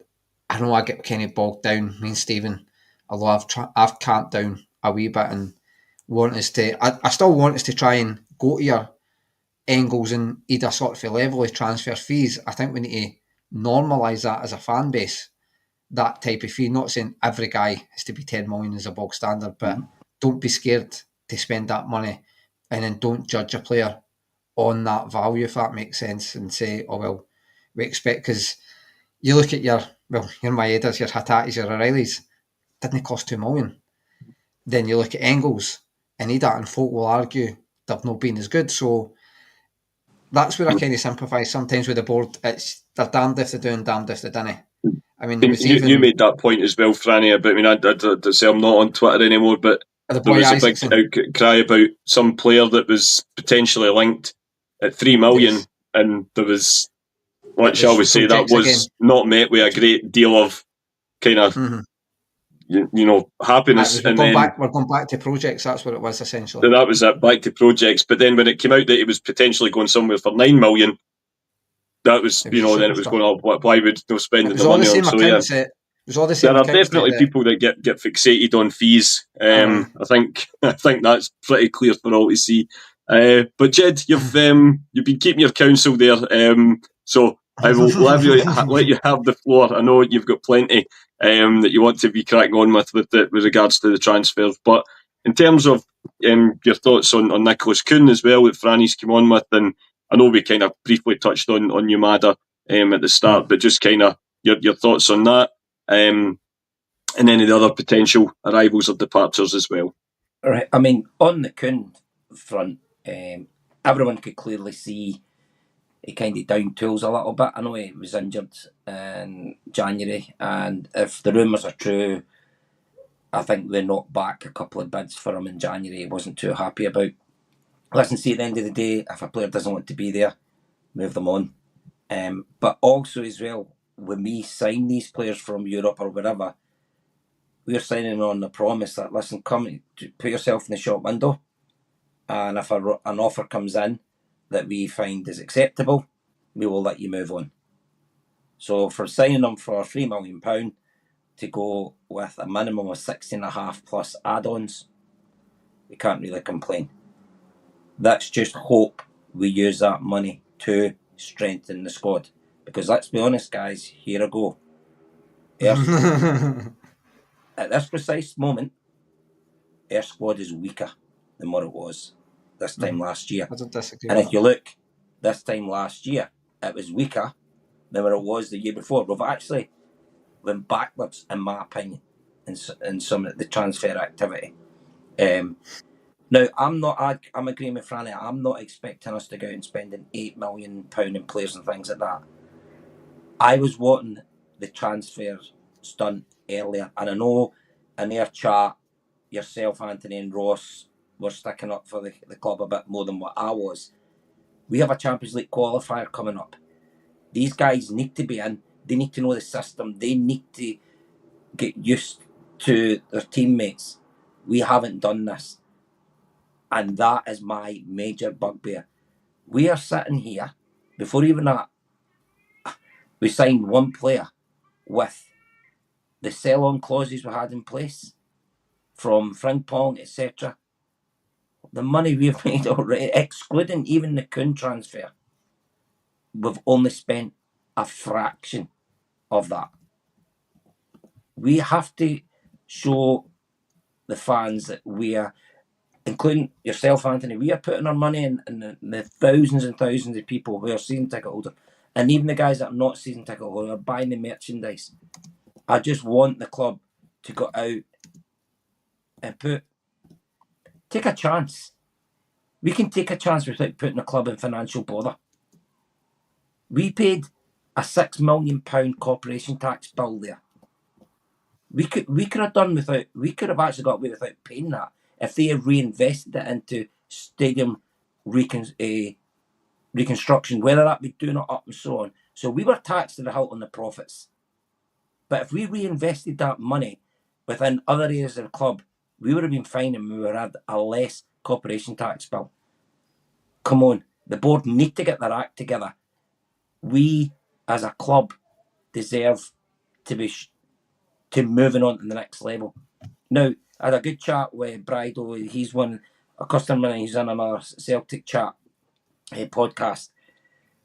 I know I get kind of bogged down, me and Stephen, although I've camped down a wee bit and want us to, I still want us to try and go to your Engels and either sort of level of transfer fees. I think we need to normalise that as a fan base, that type of fee. Not saying every guy has to be 10 million as a bog standard, but don't be scared to spend that money, and then don't judge a player on that value, if that makes sense, and say, oh, well, we expect, because you look at your Maedas, your Hatatis, your O'Reillys, didn't cost 2 million. Then you look at Engels and Ida, and folk will argue they've not been as good. So that's where I kind of sympathise sometimes with the board. It's they're damned if they do and damned if they don't. I mean, there was you made that point as well, Franny, about, I mean, I'd say I'm not on Twitter anymore, but there was Isaacson. A big outcry about some player that was potentially linked at 3 million, yes. And there was, what shall we say, that was not met with a great deal of kind of, happiness. We're going back to projects, that's what it was essentially. That was it, back to projects. But then when it came out that he was potentially going somewhere for 9 million, that was, then it was going, why would no spending the money on? So, yeah. There are definitely people that get fixated on fees. I think that's pretty clear for all to see. But Jed, you've been keeping your counsel there, so I will let you have the floor. I know you've got plenty that you want to be cracking on with regards to the transfers. But in terms of your thoughts on Nicholas Kuhn as well, that Franny's come on with, and I know we kind of briefly touched on Yamada at the start, but just kind of your thoughts on that. And any of the other potential arrivals or departures as well. All right. I mean, on the Kuhn front, everyone could clearly see he kind of down tools a little bit. I know he was injured in January, and if the rumours are true, I think they knocked back a couple of bids for him in January he wasn't too happy about. Listen, see, at the end of the day, if a player doesn't want to be there, move them on. But also as well, when we sign these players from Europe or wherever, we're signing on the promise that, listen, come put yourself in the shop window, and if an offer comes in that we find is acceptable, we will let you move on. So for signing them for £3 million to go with a minimum of 16.5 plus add-ons, we can't really complain. Let's just hope we use that money to strengthen the squad. Because let's be honest, guys, here I go. At this precise moment, our squad is weaker than what it was this time last year. I don't disagree. And if you look, this time last year, it was weaker than what it was the year before. We've actually went backwards, in my opinion, in some of the transfer activity. Now, I'm agreeing with Franny. I'm not expecting us to go out and spending £8 million in players and things like that. I was wanting the transfers done earlier, and I know in their chat, yourself, Anthony, and Ross were sticking up for the club a bit more than what I was. We have a Champions League qualifier coming up. These guys need to be in. They need to know the system. They need to get used to their teammates. We haven't done this. And that is my major bugbear. We are sitting here, before even that, we signed one player with the sell-on clauses we had in place from Frimpong, etc. The money we've made already, excluding even the Kuhn transfer, we've only spent a fraction of that. We have to show the fans that we are, including yourself, Anthony, we are putting our money in the thousands and thousands of people who are season ticket holders, and even the guys that are not season ticket holders are buying the merchandise. I just want the club to go out and take a chance. We can take a chance without putting the club in financial bother. We paid a £6 million corporation tax bill there. We could have done without. We could have actually got away without paying that if they had reinvested it into stadium reconstruction, whether that be doing it up and so on. So we were taxed to the hilt on the profits. But if we reinvested that money within other areas of the club, we would have been fine and we would have had a less corporation tax bill. Come on, the board need to get their act together. We, as a club, deserve to be moving on to the next level. Now, I had a good chat with Bridle. He's a customer and he's on another Celtic chat podcast.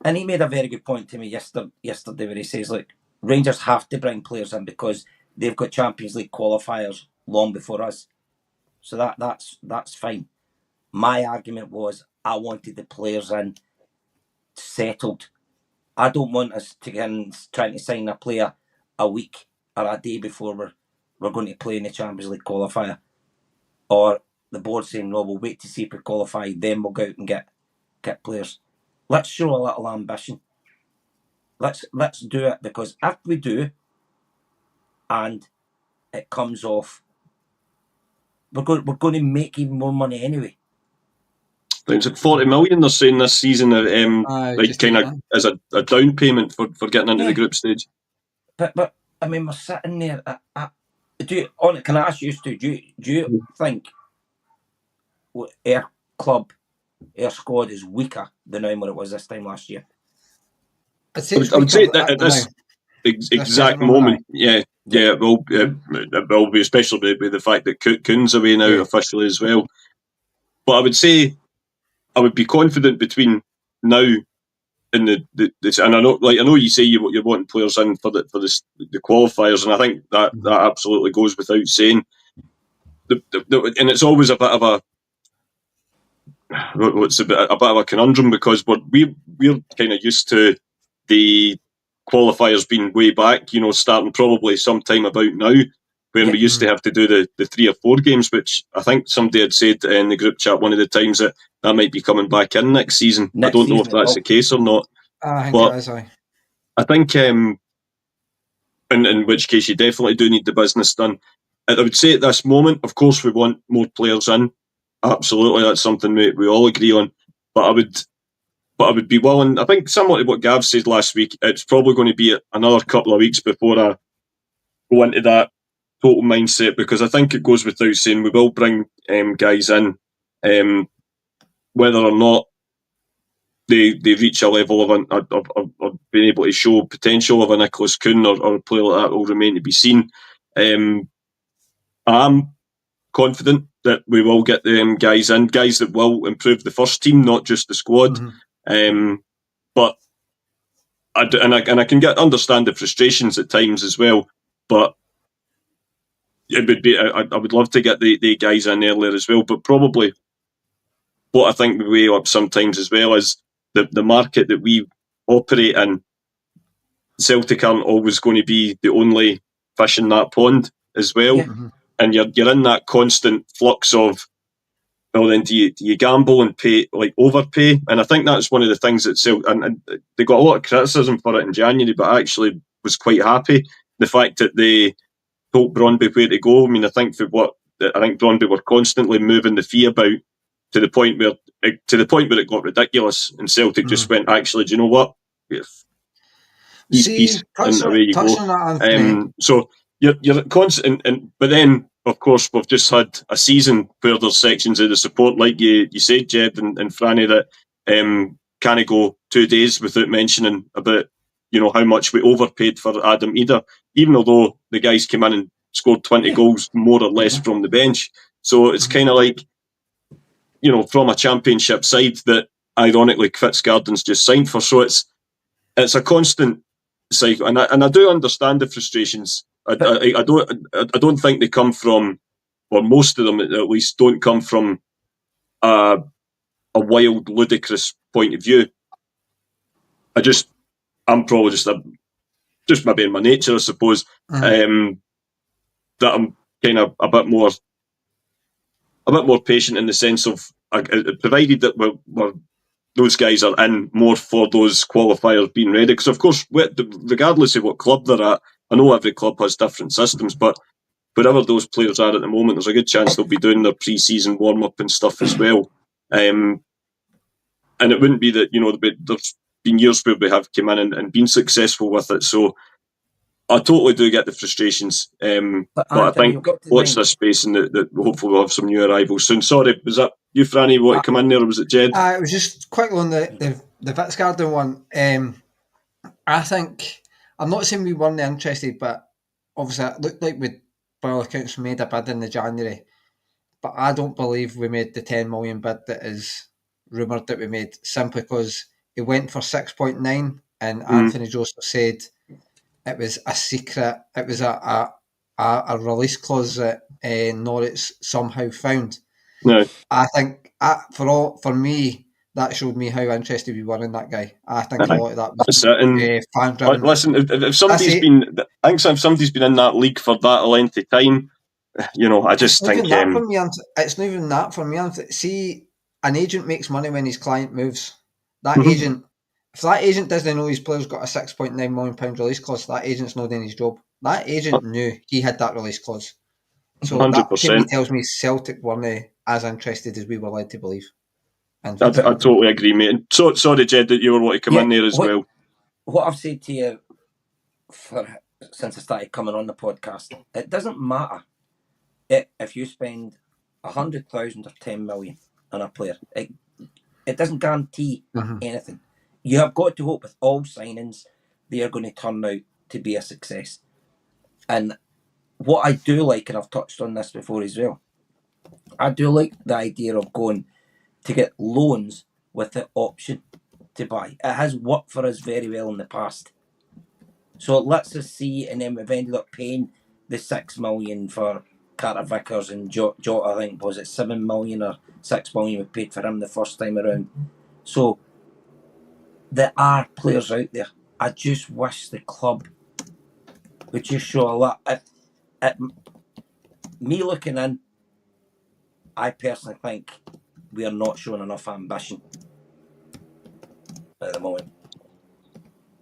And he made a very good point to me yesterday where he says, look, Rangers have to bring players in because they've got Champions League qualifiers long before us. So that's fine. My argument was I wanted the players in settled. I don't want us to get in trying to sign a player a week or a day before we're going to play in the Champions League qualifier. Or the board saying, no, we'll wait to see if we qualify, then we'll go out and get players. Let's show a little ambition. Let's do it, because if we do and it comes off, we're going to make even more money anyway. It's like 40 million they're saying this season, like kind of as a down payment for getting into the group stage. But I mean, we're sitting there. Can I ask you, Stu? Do you think our club, our squad is weaker than what it was this time last year? I would say that at this exact moment, it will be, especially with the fact that Kuhn's away now officially as well. But I would say I would be confident between now and and I know you say you're wanting players in for the qualifiers, and I think that absolutely goes without saying. And it's always a bit of a conundrum, because we're kind of used to the qualifiers being way back, starting probably sometime about now, when we used to have to do the 3 or 4 games, which I think somebody had said in the group chat one of the times that might be coming back in next season. I don't know if that's the case or not. I think it is, I think in which case you definitely do need the business done. I would say at this moment, of course, we want more players in. Absolutely, that's something we all agree on. But I would be willing, I think, similar to what Gav said last week, it's probably going to be another couple of weeks before I go into that total mindset, because I think it goes without saying we will bring guys in, whether or not they reach a level of being able to show potential of a Nicholas Kuhn or a player like that will remain to be seen. I'm confident that we will get them guys in, guys that will improve the first team, not just the squad. But I can understand the frustrations at times as well. But it would be I would love to get the guys in earlier as well. But probably what I think we weigh up sometimes as well is the market that we operate in. Celtic aren't always going to be the only fish in that pond as well. And you're in that constant flux of, well, then do you gamble and pay, like overpay? And I think that's one of the things that and they got a lot of criticism for it in January, but I actually was quite happy. The fact that they told Brøndby where to go. I mean, I think Brøndby were constantly moving the fee about to the point where it got ridiculous, and Celtic just went, actually, do you know what? Peace, and away you go. So you're constant, but then, of course, we've just had a season where there's sections of the support, like you said, Jed and Franny, that can't go 2 days without mentioning about how much we overpaid for Adam Eder, even although the guys came in and scored 20 goals more or less from the bench. So it's kind of like, from a championship side that ironically Fitzgardens just signed for. So it's a constant cycle, and I do understand the frustrations. I don't think they come from, or most of them at least, don't come from a wild, ludicrous point of view. I'm probably just maybe in my nature, I suppose, that I'm kind of a bit more patient, in the sense of, provided that those guys are in more for those qualifiers being ready. Because of course, regardless of what club they're at, I know every club has different systems, but wherever those players are at the moment, there's a good chance they'll be doing their pre-season warm-up and stuff as well. And it wouldn't be that, there's been years where we have come in and been successful with it. So I totally do get the frustrations, but I think watch this space and that hopefully we'll have some new arrivals soon. Sorry, was that you, Franny, want to come in there, or was it Jed? It was just quickly on the Vitsgarden one. I think, I'm not saying we weren't interested, but obviously it looked like we, by all accounts, made a bid in the January. But I don't believe we made the 10 million bid that is rumoured that we made, simply because he went for 6.9 and Anthony Joseph said it was a secret, it was a release clause that Norwich somehow found. No. I think for me, that showed me how interested we were in that guy. I think a lot of that was fan driven. Listen, if somebody's been, I think if somebody's been in that league for that length of time, I just think it's not even that for me. See, an agent makes money when his client moves. That agent, if that agent doesn't know his player's got a £6.9 million release clause, that agent's not doing his job. That agent knew he had that release clause. So 100%. That to me tells me Celtic weren't as interested as we were led to believe. I totally agree, mate. And sorry, Jed, that you were wanting to come in there as well. What I've said to you since I started coming on the podcast, it doesn't matter if you spend 100,000 or 10 million on a player. It doesn't guarantee anything. You have got to hope with all signings they are going to turn out to be a success. And what I do like, and I've touched on this before as well, I do like the idea of going to get loans with the option to buy. It has worked for us very well in the past. So it lets us see, and then we've ended up paying the 6 million for Carter Vickers and Jota, I think, was it 7 million or 6 million we paid for him the first time around. So there are players out there. I just wish the club would just show a lot. Me looking in, I personally think we are not showing enough ambition at the moment.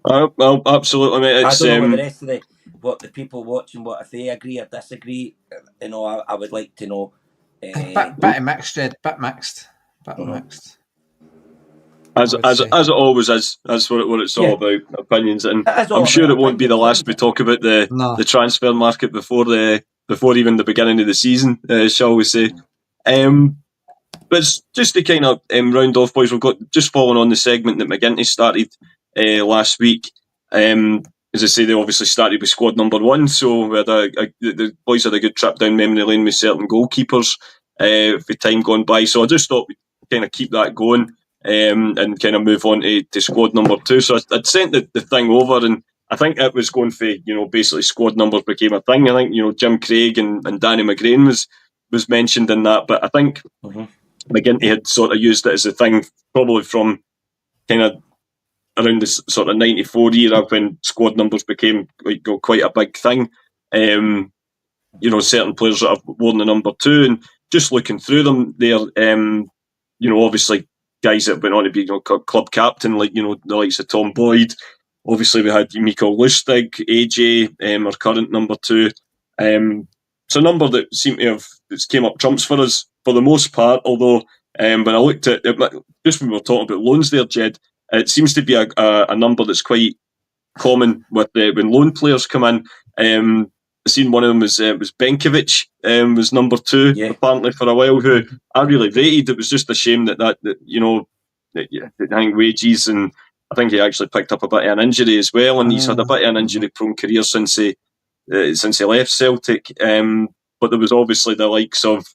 Well, absolutely, mate. I don't know what the rest of what the people watching, what if they agree or disagree. I would like to know. Bit mixed, Jed. Bit mixed. As it always is. That's what it's all about. Opinions, and I'm sure it won't be the last we talk about the transfer market before even the beginning of the season, shall we say? But just to kind of round off, boys, we've got just following on the segment that McGinty started last week. As I say, they obviously started with squad number 1, so we had the boys had a good trip down memory lane with certain goalkeepers for time gone by. So I just thought we'd kind of keep that going and kind of move on to squad number 2. So I'd sent the thing over, and I think it was going for, basically squad numbers became a thing. I think, Jim Craig and Danny McGrain was mentioned in that, but I think McGinty had sort of used it as a thing probably from kind of around the sort of 94 era when squad numbers became quite a big thing. Certain players that have worn the number 2, and just looking through them there, obviously guys that went on to be club captain, like, the likes of Tom Boyd. Obviously we had Mikael Lustig, AJ, our current number 2. It's a number that seemed to have came up trumps for us for the most part, although when I looked at it, just when we were talking about loans there, Jed, it seems to be a number that's quite common with when loan players come in. I seen one of them was Benkovic, was number 2 apparently for a while, who I really rated. It was just a shame that I think wages, and I think he actually picked up a bit of an injury as well, and he's had a bit of an injury-prone career since he left Celtic. But there was obviously the likes of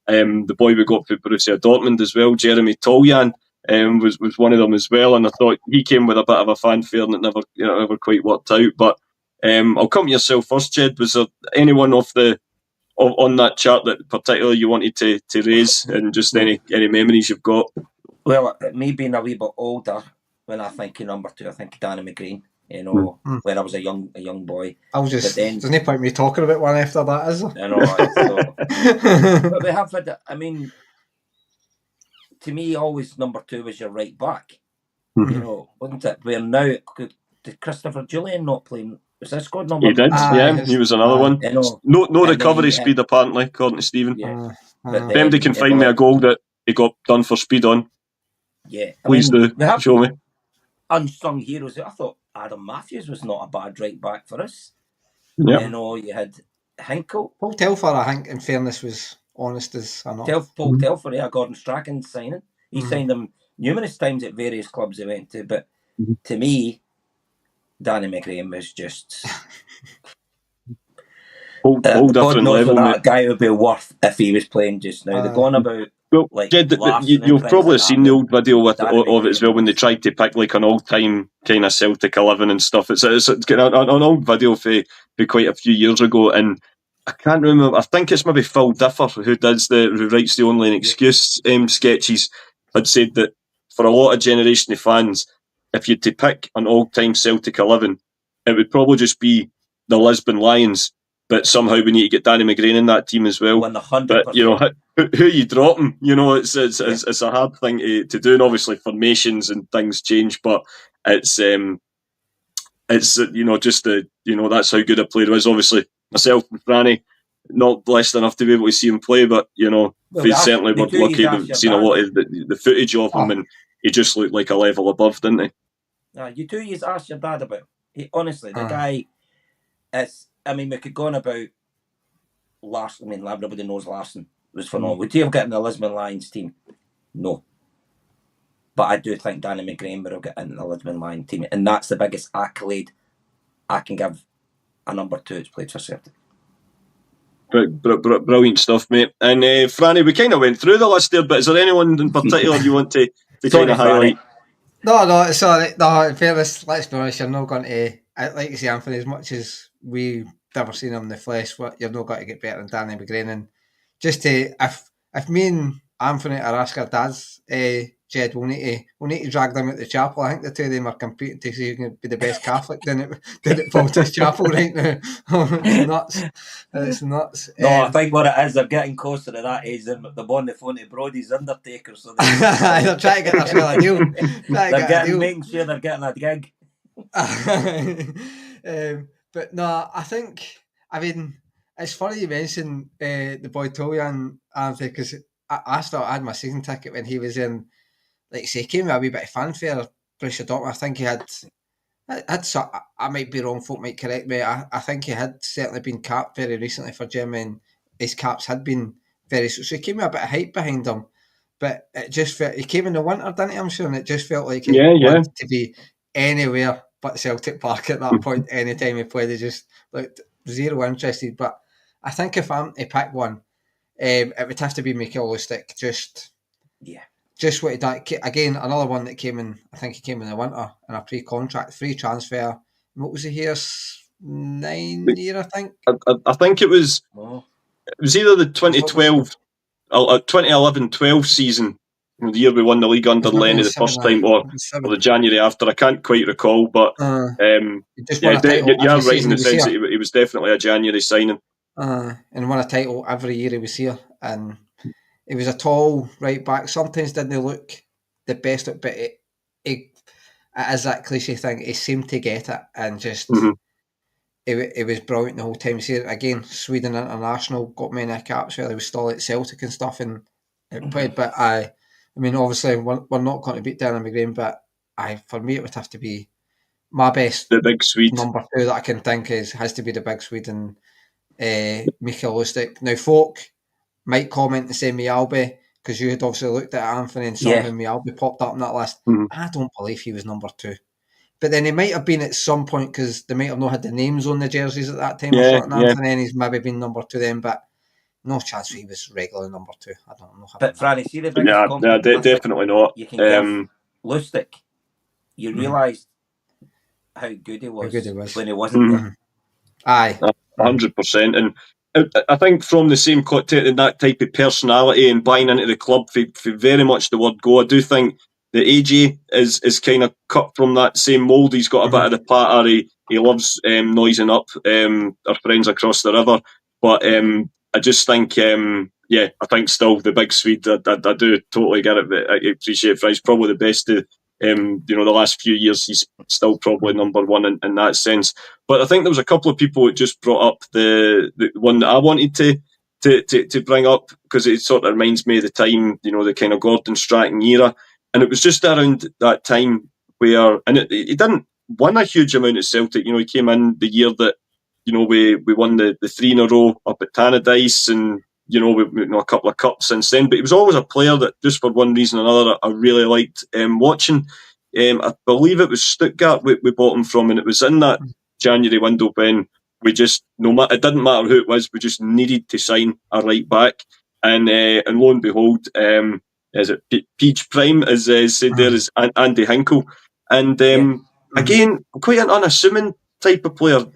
the boy we got for Borussia Dortmund as well, Jeremy Toljan. Was one of them as well, and I thought he came with a bit of a fanfare and it never quite worked out. But I'll come to yourself first, Jed. Was there anyone on that chart that particularly you wanted to raise, and just any memories you've got? Well, me being a wee bit older, when I think of number 2, I think of Danny McGrain. When I was a young boy. There's no point me talking about one after that, is there? I know. But we have had. I mean, to me, always number 2 was your right back. Wasn't it? Where now, did Christopher Julian not play? Was that squad number? He did, he was another one. No recovery speed, apparently, according to Stephen. Yeah. If anybody can find me a goal that he got done for speed on, please do show me. Unsung heroes. I thought Adam Matthews was not a bad right back for us. Yep. You know, you had Hinkle. Paul Telfer, I think, in fairness, was honest as enough. Paul Telfer, Gordon Strachan's signing. He signed him numerous times at various clubs he went to, but to me, Danny McGrain was just whole God different knows level, what mate. that guy would be worth if he was playing just now. They're going about Jed, you've probably seen the old video of it as well when they tried to pick like an all-time kind of Celtic 11 and stuff. It's an old video for quite a few years ago, and I can't remember. I think it's maybe Phil Differ who writes the Only an Excuse sketches, had said that for a lot of generation of fans, if you had to pick an all-time Celtic 11, it would probably just be the Lisbon Lions. But somehow we need to get Danny McGrain in that team as well. 100%. But you know, who you dropping? You know, it's a hard thing to do, and obviously formations and things change. But it's you know, just that's how good a player is. Obviously, myself and Franny not blessed enough to be able to see him play, but you know, certainly we're lucky to have seen a lot of the footage of him, and he just looked like a level above, didn't he? You two years asked your dad about him. Honestly, the guy is. I mean, we could go on about Larson. I mean, everybody knows Larson was phenomenal. Would you have gotten the Lisbon Lions team? No. But I do think Danny McGrain would have got in the Lisbon Lions team. And that's the biggest accolade I can give a number 2 that's played for Celtic. Brilliant stuff, mate. And Franny, we kind of went through the list there, but is there anyone in particular you want to kind of highlight? No, sorry. No, in fairness, let's be honest, you're not going to, like you say, Anthony, as much as we've never seen him in the flesh, you're not going to get better than Danny McGrain. And just to, if me and Anthony are asking our dads, Jed, we'll need to drag them out the chapel. I think the two of them are competing to see who can be the best Catholic down at Paul's Chapel right now. It's nuts. It's nuts. No, I think what it is, they're getting closer to that age than the one the phone to Brody's Undertaker. So they're trying to get themselves a deal. Making sure they're getting a gig. But no, I mean, it's funny you mentioned the boy Toljan, Anthony, because I had my season ticket when he was in. Like I say, he came with a wee bit of fanfare, Borussia Dortmund. I think he had I might be wrong, folk might correct me. I think he had certainly been capped very recently for Germany, and his caps had been so he came with a bit of hype behind him. But it just felt, he came in the winter, didn't he, I'm sure, and it just felt like he wanted to be anywhere but Celtic Park at that point. Anytime he played, he just looked zero interested. But I think if I'm to pick one, it would have to be Mikael Lustig. Just what he done. Again, another one that came in, I think he came in the winter in a pre-contract, free transfer. What was he here? 9 year, I think? I think it was either the 2011-12 season, the year we won the league under Lenny the first time, or the January after. I can't quite recall, but you're right in the sense that he was definitely a January signing. And won a title every year he was here. And he was a tall right back. Sometimes didn't look the best, but it is that cliche thing. He seemed to get it, and just it was brilliant the whole time. See, again, Sweden international, got many caps where he was still at Celtic and stuff, and it played. But I mean, obviously, we're not going to beat Danny McGrain, but for me, it would have to be my best. The big Swede number 2 that I can think has to be the big Swede, and Mikael Lustig. Now, folk might comment and say Mjällby, because you had obviously looked at Anthony and somehow Mjällby popped up on that list. I don't believe he was number 2. But then he might have been at some point, because they might have not had the names on the jerseys at that time or something, Anthony, and he's maybe been number 2 then, but no chance he was regular number 2. I don't know. But Franny, see the biggest compliment definitely not. You can give Lustig. You realised how good he was when he wasn't there. Aye. 100%. And I think from the same that type of personality and buying into the club for very much the word go, I do think that AJ is kind of cut from that same mould. He's got a bit of the patter. He loves noising up our friends across the river. But I just think, I think still the big Swede, I do totally get it. I appreciate it. He's probably the best of the last few years. He's still probably number 1 in that sense. But I think there was a couple of people that just brought up the one that I wanted to bring up, because it sort of reminds me of the time, the kind of Gordon Strachan era. And it was just around that time where, and he didn't win a huge amount at Celtic. He came in the year that we won the 3 in a row up at Tannadice, and we a couple of cups since then. But he was always a player that, just for one reason or another, I really liked watching. I believe it was Stuttgart we bought him from, and it was in that January window when we just, it didn't matter who it was, we just needed to sign a right back, and lo and behold, is it Peach Prime, as said there, is Andy Hinkle, and again, quite an unassuming type of player.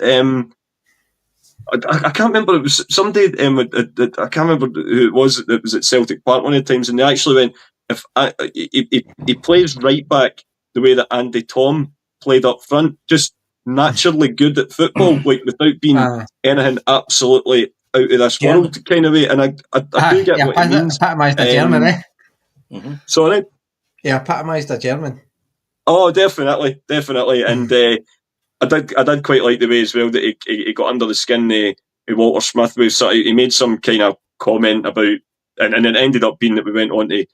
I can't remember. It was somebody. I can't remember who it was. It was at Celtic Park one of the times, and they actually went, "If he plays right back the way that Andy Tom played up front, just naturally good at football, like without being anything absolutely out of this world kind of way." And I do get what it means. Epitomised a German, eh? Sorry. Yeah, epitomised a German. Oh, definitely, and. I did quite like the way as well that he got under the skin of Walter Smith. He made some kind of comment about, and it ended up being that we went on to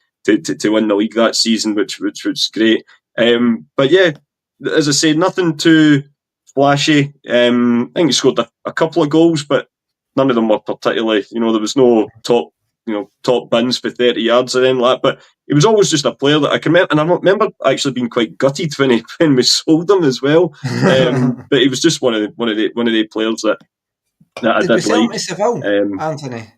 win the league that season, which was great. But yeah, as I say, nothing too flashy. I think he scored a couple of goals, but none of them were particularly. There was no top bins for 30 yards or anything like that. But he was always just a player that I can remember, and I remember actually being quite gutted when we sold him as well. But he was just one of the players that I did like. Did we sell him to Seville, Anthony?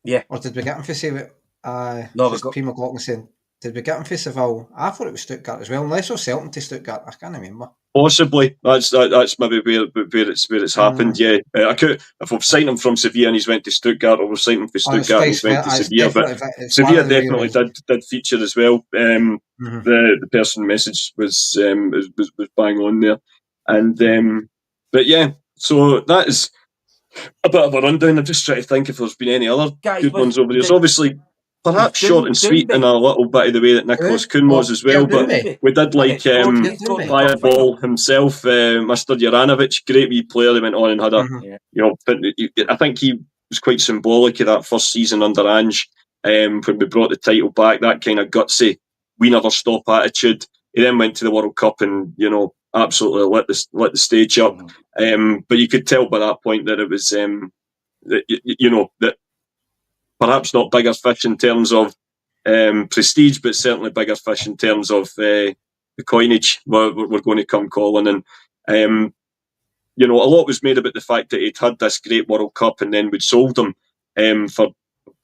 Yeah. Or did we get him for Seville? No, we got P. McLaughlin saying, did we get him for Seville? I thought it was Stuttgart as well, unless we sold him to Stuttgart. I can't remember. Possibly, that's maybe where it's happened. Yeah, I could, if we've signed him from Sevilla and he's went to Stuttgart, or we've signed him for Stuttgart and he's went to Sevilla. But Sevilla definitely did feature as well. The person message was bang on there, and but yeah, so that is a bit of a rundown. I'm just trying to think if there's been any other good ones over there. There's obviously. Perhaps short and sweet in a little bit of the way that Nicholas Kuhn was as well, but we did like Fireball himself, Mr. Juranovic, great wee player. He went on and had I think he was quite symbolic of that first season under Ange, when we brought the title back, that kind of gutsy, we never stop attitude. He then went to the World Cup and, absolutely lit the stage up. But you could tell by that point that it was, that perhaps not bigger fish in terms of prestige, but certainly bigger fish in terms of the coinage we're going to come calling. And, a lot was made about the fact that he'd had this great World Cup and then we'd sold him for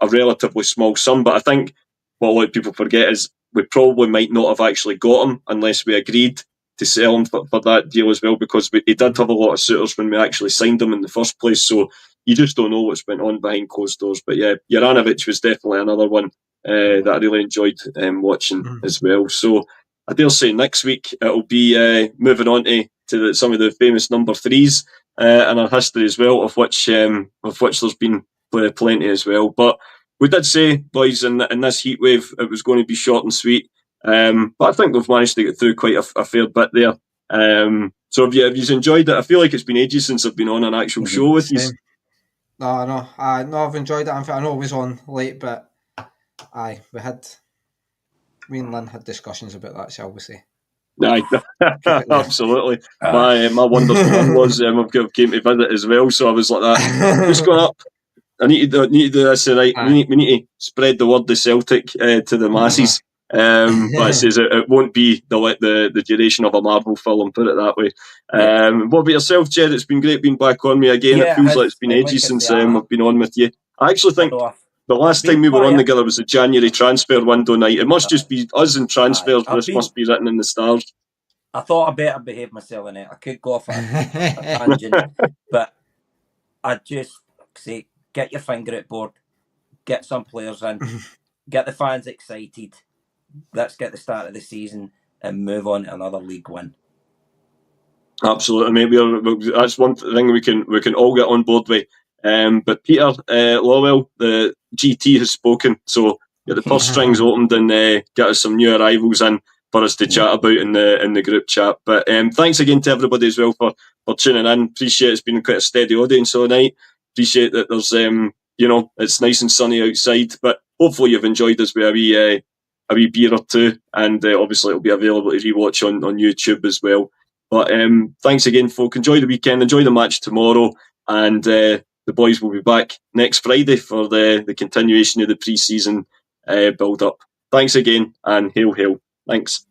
a relatively small sum. But I think what a lot of people forget is we probably might not have actually got him unless we agreed to sell him for that deal as well, because he did have a lot of suitors when we actually signed him in the first place. So you just don't know what's went on behind closed doors. But yeah, Juranovic was definitely another one that I really enjoyed watching as well. So I dare say next week it'll be moving on to some of the famous number threes in our history as well, of which there's been plenty as well. But we did say, boys, in this heat wave, it was going to be short and sweet. But I think we've managed to get through quite a fair bit there. So have you enjoyed it? I feel like it's been ages since I've been on an actual show with you. No, I've enjoyed it. I know it was on late, but me and Lynn had discussions about that, shall we say? Aye, absolutely. My wonderful one was I've came to visit as well, so I was like that. Just going up. I need to do this tonight. We need to spread the word of Celtic to the masses. But it says it won't be the duration of a Marvel film, put it that way. What about yourself, Jed? It's been great being back on me again. It feels like it's been ages since I've been on with you. I actually think the last time we were on together was the January transfer window night. It must just be us and transfers. This must be written in the stars. I thought I better behave myself in it. I could go off a tangent, but I just say, get your finger at board, get some players in, get the fans excited. Let's get the start of the season and move on to another league win. Absolutely, maybe that's one thing we can all get on board with. But Peter Lawwell, the GT, has spoken, so get the purse strings opened and get us some new arrivals in for us to chat about in the group chat. But thanks again to everybody as well for tuning in. Appreciate it's been quite a steady audience all night. Appreciate that there's it's nice and sunny outside, but hopefully you've enjoyed us with a wee beer or two, and obviously it'll be available to rewatch on YouTube as well. But thanks again, folk. Enjoy the weekend. Enjoy the match tomorrow. and the boys will be back next Friday for the continuation of the pre-season build-up. Thanks again, and hail, hail. Thanks.